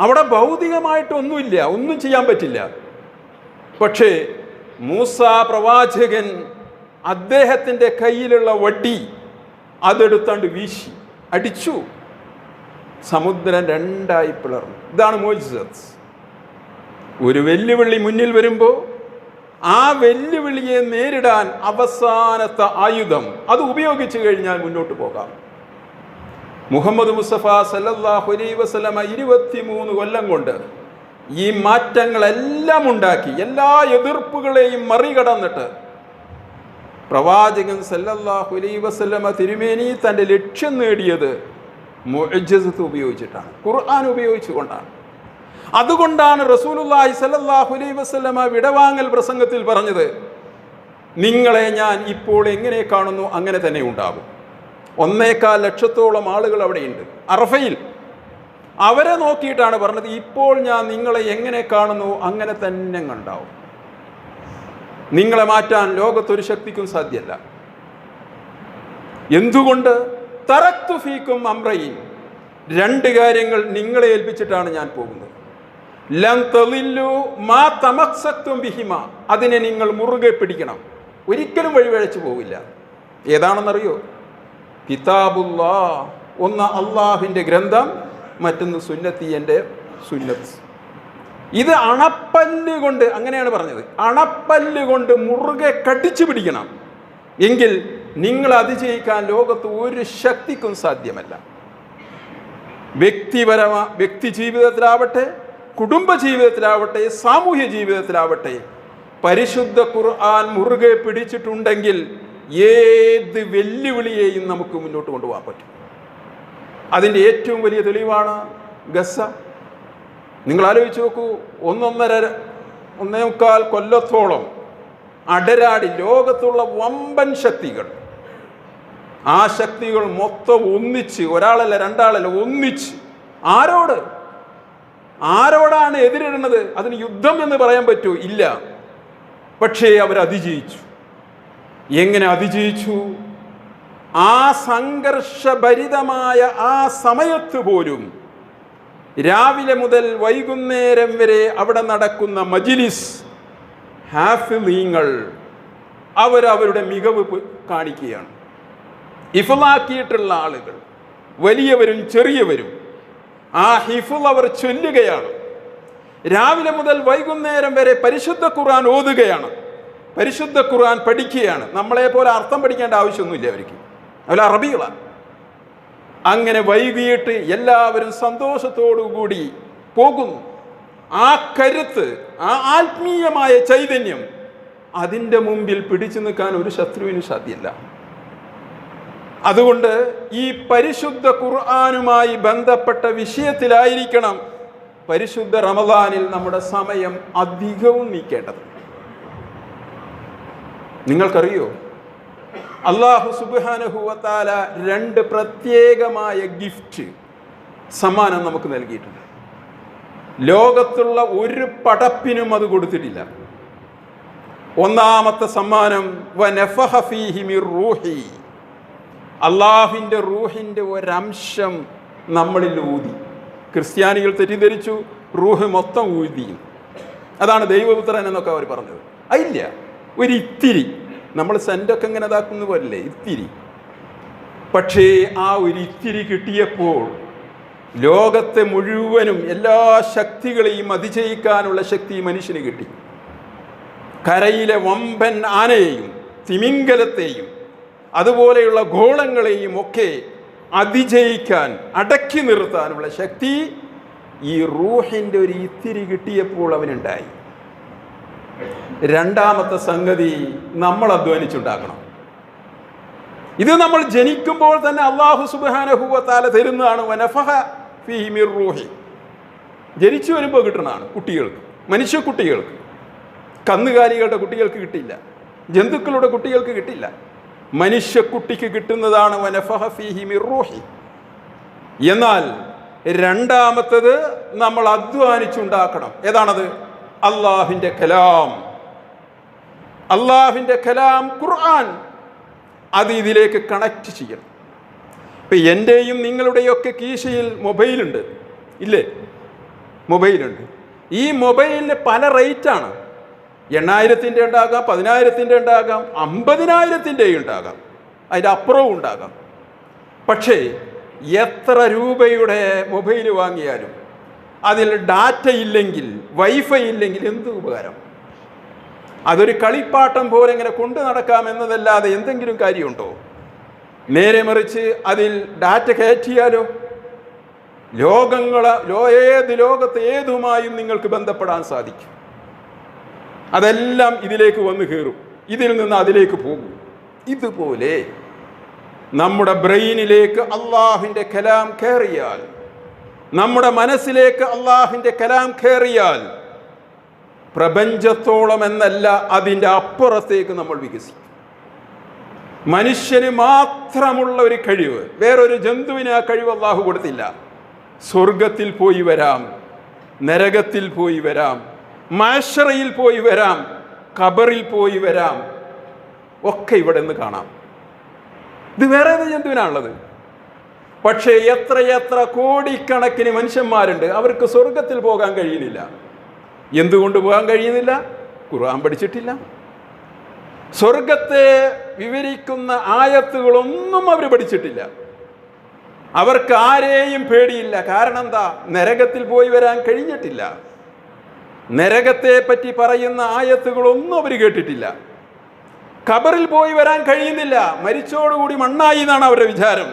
അവിടെ ഭൗതികമായിട്ടൊന്നുമില്ല, ഒന്നും ചെയ്യാൻ പറ്റില്ല. പക്ഷേ മൂസാ പ്രവാചകൻ അദ്ദേഹത്തിൻ്റെ കയ്യിലുള്ള വടി അതെടുത്താണ്ട് വീശി അടിച്ചു, സമുദ്രം രണ്ടായി പിളർന്നു. ഇതാണ് മുഅ്ജിസത്ത്. ഒരു വെല്ലുവിളി മുന്നിൽ വരുമ്പോൾ ആ വെല്ലുവിളിയെ നേരിടാൻ അവസാനത്തെ ആയുധം അത് ഉപയോഗിച്ചു കഴിഞ്ഞാൽ മുന്നോട്ട് പോകാം. മുഹമ്മദ് മുസ്തഫ സല്ലല്ലാഹു അലൈഹി വസല്ലമ 23 കൊല്ലം കൊണ്ട് ഈ മാറ്റങ്ങളെല്ലാം ഉണ്ടാക്കി, എല്ലാ എതിർപ്പുകളെയും മറികടന്നിട്ട് പ്രവാചകൻ സല്ലല്ലാഹു അലൈഹി വസല്ലമ തിരുമേനി തൻ്റെ ലക്ഷ്യം നേടിയത് മുഅ്ജിസത്ത് ഉപയോഗിച്ചിട്ടാണ്, ഖുർആൻ ഉപയോഗിച്ചുകൊണ്ടാണ്. അതുകൊണ്ടാണ് റസൂലുള്ളാഹി സ്വല്ലല്ലാഹു അലൈഹി വസല്ലമ വിടവാങ്ങൽ പ്രസംഗത്തിൽ പറഞ്ഞത്, നിങ്ങളെ ഞാൻ ഇപ്പോൾ എങ്ങനെ കാണുന്നു അങ്ങനെ തന്നെ ഉണ്ടാകും. 1.25 ലക്ഷത്തോളം ആളുകൾ അവിടെയുണ്ട് അറഫയിൽ. അവരെ നോക്കിയിട്ടാണ് പറഞ്ഞത്, ഇപ്പോൾ ഞാൻ നിങ്ങളെ എങ്ങനെ കാണുന്നു അങ്ങനെ തന്നെ ഉണ്ടാവും. നിങ്ങളെ മാറ്റാൻ ലോകത്തൊരു ശക്തിക്കും സാധ്യമല്ല. എന്തുകൊണ്ട്? തറക്തു ഫീക്കും അംറൈൻ, 2 കാര്യങ്ങൾ നിങ്ങളെ ഏൽപ്പിച്ചിട്ടാണ് ഞാൻ പോകുന്നത്. ലൻ തളില്ലു മാ തമസ്സക്തും ബിഹിമ, അതിനെ നിങ്ങൾ മുറുകെ പിടിക്കണം, ഒരിക്കലും വഴിവഴച്ചു പോവില്ല. ഏതാണെന്നറിയോ? കിതാബുല്ലാഹ്, ഒന്ന് അള്ളാഹുവിൻ്റെ ഗ്രന്ഥം, മറ്റൊന്ന് സുന്നത്തി, എൻ്റെ സുന്നത്ത്. ഇത് അണപ്പല്ല് കൊണ്ട്, അങ്ങനെയാണ് പറഞ്ഞത്, അണപ്പല്ല് കൊണ്ട് മുറുകെ കടിച്ചു പിടിക്കണം. എങ്കിൽ നിങ്ങൾ അതിജയിക്കാൻ ലോകത്ത് ഒരു ശക്തിക്കും സാധ്യമല്ല. വ്യക്തി ജീവിതത്തിലാവട്ടെ, കുടുംബ ജീവിതത്തിലാവട്ടെ, സാമൂഹ്യ ജീവിതത്തിലാവട്ടെ, പരിശുദ്ധ ഖുർആൻ മുറുകെ പിടിച്ചിട്ടുണ്ടെങ്കിൽ ഏത് വെല്ലുവിളിയെയും നമുക്ക് മുന്നോട്ട് കൊണ്ടുപോകാൻ പറ്റും. അതിൻ്റെ ഏറ്റവും വലിയ തെളിവാണ് ഗസ. നിങ്ങൾ ആലോചിച്ച് നോക്കൂ, 1.5 കൊല്ലത്തോളം അടരാടി ലോകത്തുള്ള വമ്പൻ ശക്തികൾ, ആ ശക്തികൾ മൊത്തം ഒന്നിച്ച്, ഒരാളല്ല രണ്ടാളല്ല, ഒന്നിച്ച് ആരോടാണ് എതിരിടുന്നത്? അതിന് യുദ്ധം എന്ന് പറയാൻ പറ്റുമോ? ഇല്ല. പക്ഷേ അവർ അതിജയിച്ചു. എങ്ങനെ അതിജയിച്ചു? ആ സംഘർഷഭരിതമായ ആ സമയത്ത് പോലും രാവിലെ മുതൽ വൈകുന്നേരം വരെ അവിടെ നടക്കുന്ന മജ്‌ലിസ്, ഹാഫിളീങ്ങൾ അവരവരുടെ മികവ് കാണിക്കുകയാണ്. ഹിഫ്ളാക്കിയിട്ടുള്ള ആളുകൾ, വലിയവരും ചെറിയവരും, ആ ഹിഫ്ള് അവർ ചൊല്ലുകയാണ്. രാവിലെ മുതൽ വൈകുന്നേരം വരെ പരിശുദ്ധ ഖുർആൻ ഓതുകയാണ്, പരിശുദ്ധ ഖുർആൻ പഠിക്കുകയാണ്. നമ്മളെ പോലെ അർത്ഥം പഠിക്കേണ്ട ആവശ്യമൊന്നുമില്ല അവർക്ക്, അവർ അറബികളാണ്. അങ്ങനെ വൈകിട്ട് എല്ലാവരും സന്തോഷത്തോടു കൂടി പോകുന്നു. ആ കരുത്ത്, ആ ആത്മീയമായ ചൈതന്യം, അതിൻ്റെ മുമ്പിൽ പിടിച്ചു നിൽക്കാൻ ഒരു ശത്രുവിന് സാധ്യമല്ല. അതുകൊണ്ട് ഈ പരിശുദ്ധ ഖുർആനുമായി ബന്ധപ്പെട്ട വിഷയത്തിലായിരിക്കണം പരിശുദ്ധ റമദാനിൽ നമ്മുടെ സമയം അധികവും നീക്കേണ്ടത്. നിങ്ങൾക്കറിയോ, അല്ലാഹു സുബ്ഹാനഹു വ തആല 2 പ്രത്യേകമായ ഗിഫ്റ്റ്, സമ്മാനം നമുക്ക് നൽകിയിട്ടുണ്ട്. ലോകത്തുള്ള ഒരു പടപ്പിനും അത് കൊടുത്തിട്ടില്ല. ഒന്നാമത്തെ സമ്മാനം വനഫഖ ഫീഹി മിർ റൂഹി, അള്ളാഹുവിൻ്റെ റൂഹിൻ്റെ ഒരംശം നമ്മളിൽ ഊതി. ക്രിസ്ത്യാനികൾ തെറ്റിദ്ധരിച്ചു റൂഹ് മൊത്തം ഊതിയും, അതാണ് ദൈവപുത്രൻ എന്നൊക്കെ അവർ പറഞ്ഞത്. അതില്ല, ഒരിത്തിരി, നമ്മൾ സെൻ്റൊക്കെ ഇങ്ങനെ ഇതാക്കുന്ന പോലല്ലേ, ഇത്തിരി. പക്ഷേ ആ ഒരിത്തിരി കിട്ടിയപ്പോൾ ലോകത്തെ മുഴുവനും എല്ലാ ശക്തികളെയും അതിജയിക്കാനുള്ള ശക്തി മനുഷ്യന് കിട്ടി. കരയിലെ വമ്പൻ ആനയെയും തിമിംഗലത്തെയും അതുപോലെയുള്ള ഗോളങ്ങളെയും ഒക്കെ അതിജയിക്കാൻ, അടക്കി നിർത്താനുള്ള ശക്തി ഈ റൂഹിൻ്റെ ഒരു ഇത്തിരി കിട്ടിയപ്പോൾ അവനുണ്ടായി. രണ്ടാമത്തെ സംഗതി നമ്മൾ അധ്വാനിച്ചുണ്ടാക്കണം. ഇത് നമ്മൾ ജനിക്കുമ്പോൾ തന്നെ അല്ലാഹു സുബ്ഹാനഹു വ തആല തരുന്നതാണ്. വനഫഖ ഫീഹി മിർ റൂഹി, ജനിച്ചു വരുമ്പോൾ കിട്ടുന്നതാണ് കുട്ടികൾക്ക്, മനുഷ്യ കുട്ടികൾക്ക്. കന്നുകാലികളുടെ കുട്ടികൾക്ക് കിട്ടില്ല, ജന്തുക്കളുടെ കുട്ടികൾക്ക് കിട്ടില്ല, മനുഷ്യക്കുട്ടിക്ക് കിട്ടുന്നതാണ് വനഫഖ ഫീഹി മിർ റൂഹി. എന്നാൽ രണ്ടാമത്തത് നമ്മൾ അധ്വാനിച്ചുണ്ടാക്കണം. ഏതാണത്? അള്ളാഹുവിൻ്റെ കലാം, അള്ളാഹുവിൻ്റെ കലാം ഖുർആൻ. അത് ഇതിലേക്ക് കണക്ട് ചെയ്യണം. ഇപ്പം എൻ്റെയും നിങ്ങളുടെയൊക്കെ കീശയിൽ മൊബൈലുണ്ട്, ഇല്ലേ? മൊബൈലുണ്ട്. ഈ മൊബൈലിന് പല റേറ്റാണ്. 8,000-ൻ്റെ ഉണ്ടാകാം, 10,000-ൻ്റെ ഉണ്ടാകാം, 50,000-ൻ്റെ ഉണ്ടാകാം, അതിൻ്റെ അപ്പുറവും ഉണ്ടാകാം. പക്ഷേ എത്ര രൂപയുടെ മൊബൈൽ വാങ്ങിയാലും അതിൽ ഡാറ്റ ഇല്ലെങ്കിൽ, വൈഫൈ ഇല്ലെങ്കിൽ എന്ത് ഉപകാരം? അതൊരു കളിപ്പാട്ടം പോലെ ഇങ്ങനെ കൊണ്ടു നടക്കാം എന്നതല്ലാതെ എന്തെങ്കിലും കാര്യമുണ്ടോ? നേരെ മറിച്ച് അതിൽ ഡാറ്റ കയറ്റിയാലോ ഏത് ലോകത്ത് ഏതുമായും നിങ്ങൾക്ക് ബന്ധപ്പെടാൻ സാധിക്കും. അതെല്ലാം ഇതിലേക്ക് വന്ന് കയറും, ഇതിൽ നിന്ന് അതിലേക്ക് പോകും. ഇതുപോലെ നമ്മുടെ ബ്രെയിനിലേക്ക് അള്ളാഹുവിൻ്റെ കലാം കയറിയാൽ, നമ്മുടെ മനസ്സിലേക്ക് അള്ളാഹുവിൻ്റെ കലാം കയറിയാൽ പ്രപഞ്ചത്തോളം എന്നല്ല അതിൻ്റെ അപ്പുറത്തേക്ക് നമ്മൾ വികസിക്കും. മനുഷ്യന് മാത്രമുള്ള ഒരു കഴിവ്, വേറൊരു ജന്തുവിന് ആ കഴിവ് അള്ളാഹു കൊടുത്തില്ല. സ്വർഗത്തിൽ പോയി വരാം, നരകത്തിൽ പോയി വരാം, മഹ്ശറയിൽ പോയി വരാം, ഖബറിൽ പോയി വരാം, ഒക്കെ ഇവിടെ നിന്ന് കാണാം. ഇത് വേറെ ഏത് ജന്തുവിനാണുള്ളത്? പക്ഷേ എത്രയെത്ര കോടിക്കണക്കിന് മനുഷ്യന്മാരുണ്ട്, അവർക്ക് സ്വർഗത്തിൽ പോകാൻ കഴിയുന്നില്ല. എന്തുകൊണ്ട് പോകാൻ കഴിയുന്നില്ല? ഖുർആൻ പഠിച്ചിട്ടില്ല. സ്വർഗത്തെ വിവരിക്കുന്ന ആയത്തുകളൊന്നും അവർ പഠിച്ചിട്ടില്ല. അവർക്ക് ആരെയും പേടിയില്ല. കാരണം എന്താ? നരകത്തിൽ പോയി വരാൻ കഴിഞ്ഞിട്ടില്ല. നരകത്തെ പറ്റി പറയുന്ന ആയത്തുകളൊന്നും അവർ കേട്ടിട്ടില്ല. ഖബറിൽ പോയി വരാൻ കഴിയുന്നില്ല, മരിച്ചോടുകൂടി മണ്ണായി എന്നാണ് അവരുടെ വിചാരം.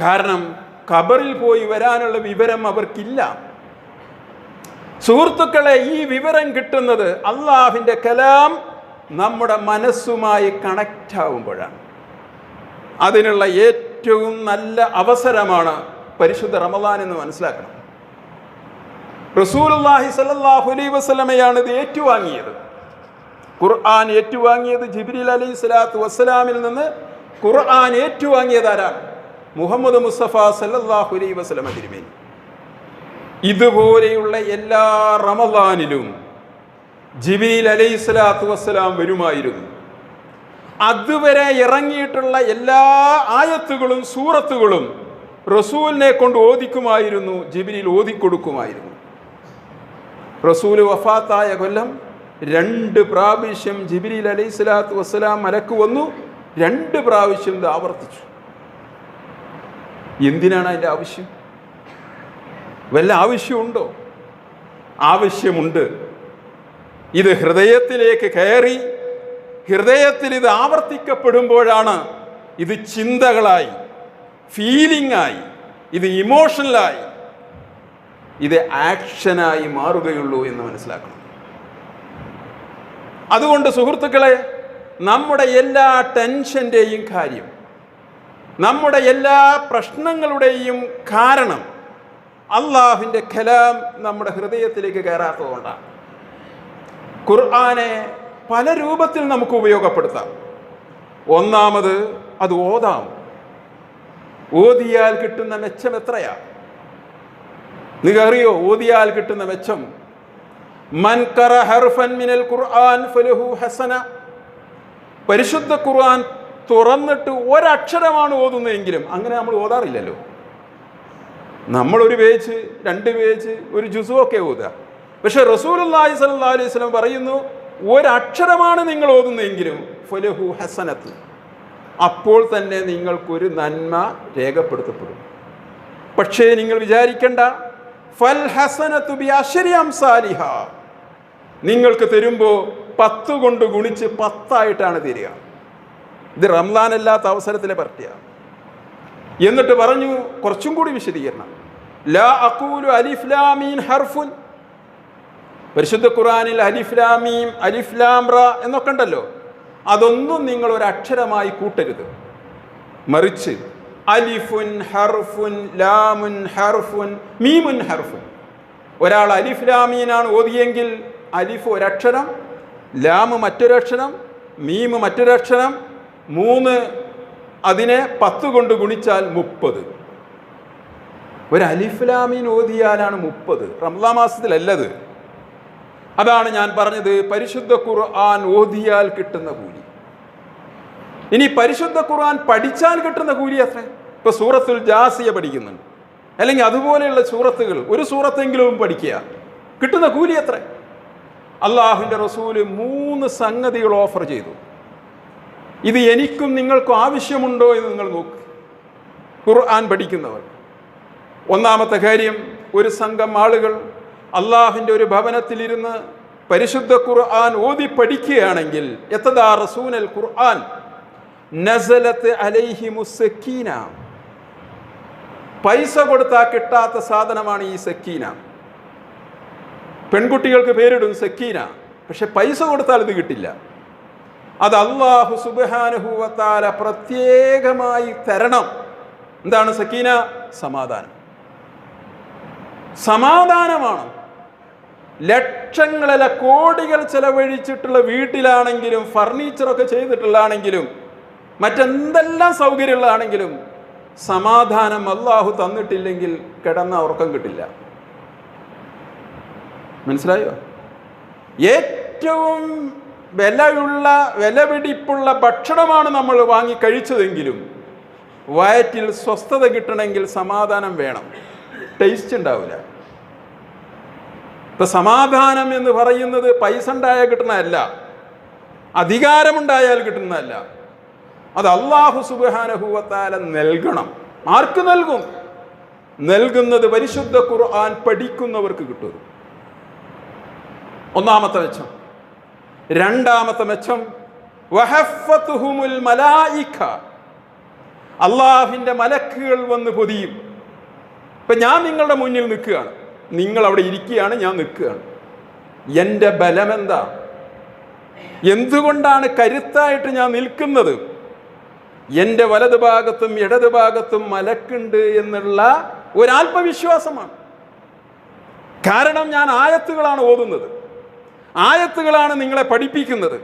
കാരണം ഖബറിൽ പോയി വരാനുള്ള വിവരം അവർക്കില്ല. സുഹൃത്തുക്കളെ, ഈ വിവരം കിട്ടുന്നത് അള്ളാഹുവിൻ്റെ കലാം നമ്മുടെ മനസ്സുമായി കണക്റ്റ് ആവുമ്പോഴാണ്. അതിനുള്ള ഏറ്റവും നല്ല അവസരമാണ് പരിശുദ്ധ റമദാൻ എന്ന് മനസ്സിലാക്കണം. റസൂലുള്ളാഹി സ്വല്ലല്ലാഹു അലൈഹി വസല്ലമയാണ് ഇത് ഏറ്റുവാങ്ങിയത്. ഖുർആൻ ഏറ്റുവാങ്ങിയത് ജിബ്രീൽ അലൈഹി സ്വലാത്തു വസ്സലാമിൽ നിന്ന് ഖുർആൻ ഏറ്റുവാങ്ങിയത് ആരാണ്? മുഹമ്മദ് മുസ്തഫ സല്ലല്ലാഹു അലൈഹി വസല്ലമ തിരുമേനി. ഇതുപോലെയുള്ള എല്ലാ റമദാനിലും ജിബ്രീൽ അലൈഹി സ്വലാത്തു വസ്സലാം വരുമായിരുന്നു. അതുവരെ ഇറങ്ങിയിട്ടുള്ള എല്ലാ ആയത്തുകളും സൂറത്തുകളും റസൂലിനെ കൊണ്ട് ഓദിക്കുമായിരുന്നു, ജിബ്രീൽ ഓതിക്കൊടുക്കുമായിരുന്നു. റസൂൽ വഫാത്തായ കൊല്ലം 2 പ്രാവശ്യം ജിബ്രീൽ അലൈഹി സ്വലാത്തു വസ്സലാം മലക്ക് വന്നു, 2 പ്രാവശ്യം ഇത് ആവർത്തിച്ചു. എന്തിനാണ് അതിൻ്റെ ആവശ്യം? വല്ല ആവശ്യമുണ്ടോ? ആവശ്യമുണ്ട്. ഇത് ഹൃദയത്തിലേക്ക് കയറി ഹൃദയത്തിൽ ഇത് ആവർത്തിക്കപ്പെടുമ്പോഴാണ് ഇത് ചിന്തകളായി, ഫീലിംഗായി, ഇത് ഇമോഷണലായി, ഇത് ആക്ഷനായി മാറുകയുള്ളൂ എന്ന് മനസ്സിലാക്കണം. അതുകൊണ്ട് സുഹൃത്തുക്കളെ, നമ്മുടെ എല്ലാ ടെൻഷൻ്റെയും കാര്യം, നമ്മുടെ എല്ലാ പ്രശ്നങ്ങളുടെയും കാരണം അള്ളാഹുവിൻ്റെ കലാം നമ്മുടെ ഹൃദയത്തിലേക്ക് കയറാത്തതുകൊണ്ടാണ്. ഖുർആനെ പല രൂപത്തിൽ നമുക്ക് ഉപയോഗപ്പെടുത്താം. ഒന്നാമത് അത് ഓതാം. ഓതിയാൽ കിട്ടുന്ന മെച്ചം എത്രയാ നിങ്ങൾക്കറിയോ? ഓതിയാൽ കിട്ടുന്ന മെച്ചം, മൻ ഖറ ഹർഫൻ മിനൽ ഖുർആൻ ഫലഹു ഹസന. പരിശുദ്ധ ഖുർആൻ തുറന്നിട്ട് ഒരക്ഷരമാണ് ഓതുന്നതെങ്കിലും, അങ്ങനെ നമ്മൾ ഓതാറില്ലല്ലോ. നമ്മളൊരു പേജ്, 2 പേജ്, ഒരു ജുസു ഒക്കെ ഓതുക. പക്ഷെ റസൂലുള്ളാഹി സ്വല്ലല്ലാഹു അലൈഹി വസല്ലം പറയുന്നു, ഒരക്ഷരമാണ് നിങ്ങൾ ഓതുന്നതെങ്കിലും ഫലഹു ഹസനത്ത്, അപ്പോൾ തന്നെ നിങ്ങൾക്കൊരു നന്മ രേഖപ്പെടുത്തപ്പെടും. പക്ഷേ നിങ്ങൾ വിചാരിക്കേണ്ട, ഫൽ ഹസനത്തു ബി അശ്രി അംസാലിഹ, നിങ്ങൾക്ക് തരുമ്പോൾ 10 കൊണ്ട് ഗുണിച്ച് 10 തരിക. ഇത് റംസാൻ അല്ലാത്ത അവസരത്തിലെ പറ്റിയ. എന്നിട്ട് പറഞ്ഞു കുറച്ചും കൂടി വിശദീകരണം, ലാ അഖൂലു അലിഫ് ലാം മീം ഹർഫുൻ. പരിശുദ്ധ ഖുർആനിൽ അലിഫ് ലാം മീം, അലിഫ് ലാം റ എന്നൊക്കെ ഉണ്ടല്ലോ, അതൊന്നും നിങ്ങൾ ഒരു അക്ഷരമായി കൂട്ടരുത്. മറിച്ച് അലിഫുൻ ഹർഫുൻ ലാമുൻ ഹർഫുൻ മീമുൻ ഹർഫുൻ. ഒരാൾ അലിഫ് ലാമീനാണ് ഓതിയെങ്കിൽ അലിഫ് ഒരക്ഷരം, ലാമ് മറ്റൊരക്ഷരം, മീമ് മറ്റൊരക്ഷരം, 3 അതിനെ 10 കൊണ്ട് ഗുണിച്ചാൽ 30. ഒരു അലിഫ് ലാമീൻ ഓതിയാലാണ് 30. റമദാൻ മാസത്തിലല്ലത്. അതാണ് ഞാൻ പറഞ്ഞത്, പരിശുദ്ധ ഖുർആൻ ഓതിയാൽ കിട്ടുന്ന കൂലി. ഇനി പരിശുദ്ധ ഖുർആൻ പഠിച്ചാൽ കിട്ടുന്ന കൂലി എത്ര? ഇപ്പൊ സൂറത്തുൽ ജാസിയ പഠിക്കുന്നുണ്ട്, അല്ലെങ്കിൽ അതുപോലെയുള്ള സൂറത്തുകൾ ഒരു സൂറത്തെങ്കിലും പഠിക്കുക, കിട്ടുന്ന കൂലി എത്ര? അള്ളാഹുവിൻ്റെ റസൂല് 3 സംഗതികൾ ഓഫർ ചെയ്തു. ഇത് എനിക്കും നിങ്ങൾക്കും ആവശ്യമുണ്ടോ എന്ന് നിങ്ങൾ നോക്ക്, ഖുർആൻ പഠിക്കുന്നവർ. ഒന്നാമത്തെ കാര്യം, ഒരു സംഘം ആളുകൾ അള്ളാഹുവിൻ്റെ ഒരു ഭവനത്തിലിരുന്ന് പരിശുദ്ധ ഖുർആൻ ഓതി പഠിക്കുകയാണെങ്കിൽ, യതദാറസൂനൽ ഖുർആൻ നസലത്ത് അലൈഹിമുസ് സക്കീന. പൈസ കൊടുത്താൽ കിട്ടാത്ത സാധനമാണ് ഈ സക്കീന. പെൺകുട്ടികൾക്ക് പേരിടും സക്കീന, പക്ഷെ പൈസ കൊടുത്താൽ ഇത് കിട്ടില്ല. അത് അല്ലാഹു സുബ്ഹാനഹു വ തആല പ്രത്യേകമായി തരണം. എന്താണ് സക്കീന? സമാധാനം. സമാധാനമാണ്. ലക്ഷങ്ങളല്ല കോടികൾ ചെലവഴിച്ചിട്ടുള്ള വീട്ടിലാണെങ്കിലും, ഫർണിച്ചറൊക്കെ ചെയ്തിട്ടുള്ളതാണെങ്കിലും, മറ്റെന്തെല്ലാം സൗകര്യമുള്ളതാണെങ്കിലും, സമാധാനം അല്ലാഹു തന്നിട്ടില്ലെങ്കിൽ കിടന്ന ഉറക്കം കിട്ടില്ല. മനസ്സിലായോ? ഏറ്റവും വിലപിടിപ്പുള്ള ഭക്ഷണമാണ് നമ്മൾ വാങ്ങി കഴിച്ചതെങ്കിലും വയറ്റിൽ സ്വസ്ഥത കിട്ടണമെങ്കിൽ സമാധാനം വേണം. ടേസ്റ്റ് ഉണ്ടാവില്ല. ഇപ്പം സമാധാനം എന്ന് പറയുന്നത് പൈസ ഉണ്ടായാൽ കിട്ടുന്നതല്ല, അധികാരമുണ്ടായാൽ കിട്ടുന്നതല്ല. അത് അല്ലാഹു സുബ്ഹാനഹു വ തആല നൽകണം. ആർക്ക് നൽകും? നൽകുന്നത് പരിശുദ്ധ ഖുർആൻ പഠിക്കുന്നവർക്ക് കിട്ടും. ഒന്നാമത്തെ മെച്ചം. രണ്ടാമത്തെ മെച്ചം വഹഫത്തുഹുമുൽ മലായിക, അള്ളാഹുവിൻ്റെ മലക്കുകൾ വന്ന് പൊതിയും. ഇപ്പം ഞാൻ നിങ്ങളുടെ മുന്നിൽ നിൽക്കുകയാണ്, നിങ്ങൾ അവിടെ ഇരിക്കുകയാണ്, ഞാൻ നിൽക്കുകയാണ്. എൻ്റെ ബലമെന്താ? എന്തുകൊണ്ടാണ് കരുത്തായിട്ട് ഞാൻ നിൽക്കുന്നത്? എൻ്റെ വലതു ഭാഗത്തും ഇടതു ഭാഗത്തും മലക്കുണ്ട് എന്നുള്ള ഒരാത്മവിശ്വാസമാണ്. കാരണം ഞാൻ ആയത്തുകളാണ് ഓതുന്നത്, ആയത്തുകളാണ് നിങ്ങളെ പഠിപ്പിക്കുന്നത്.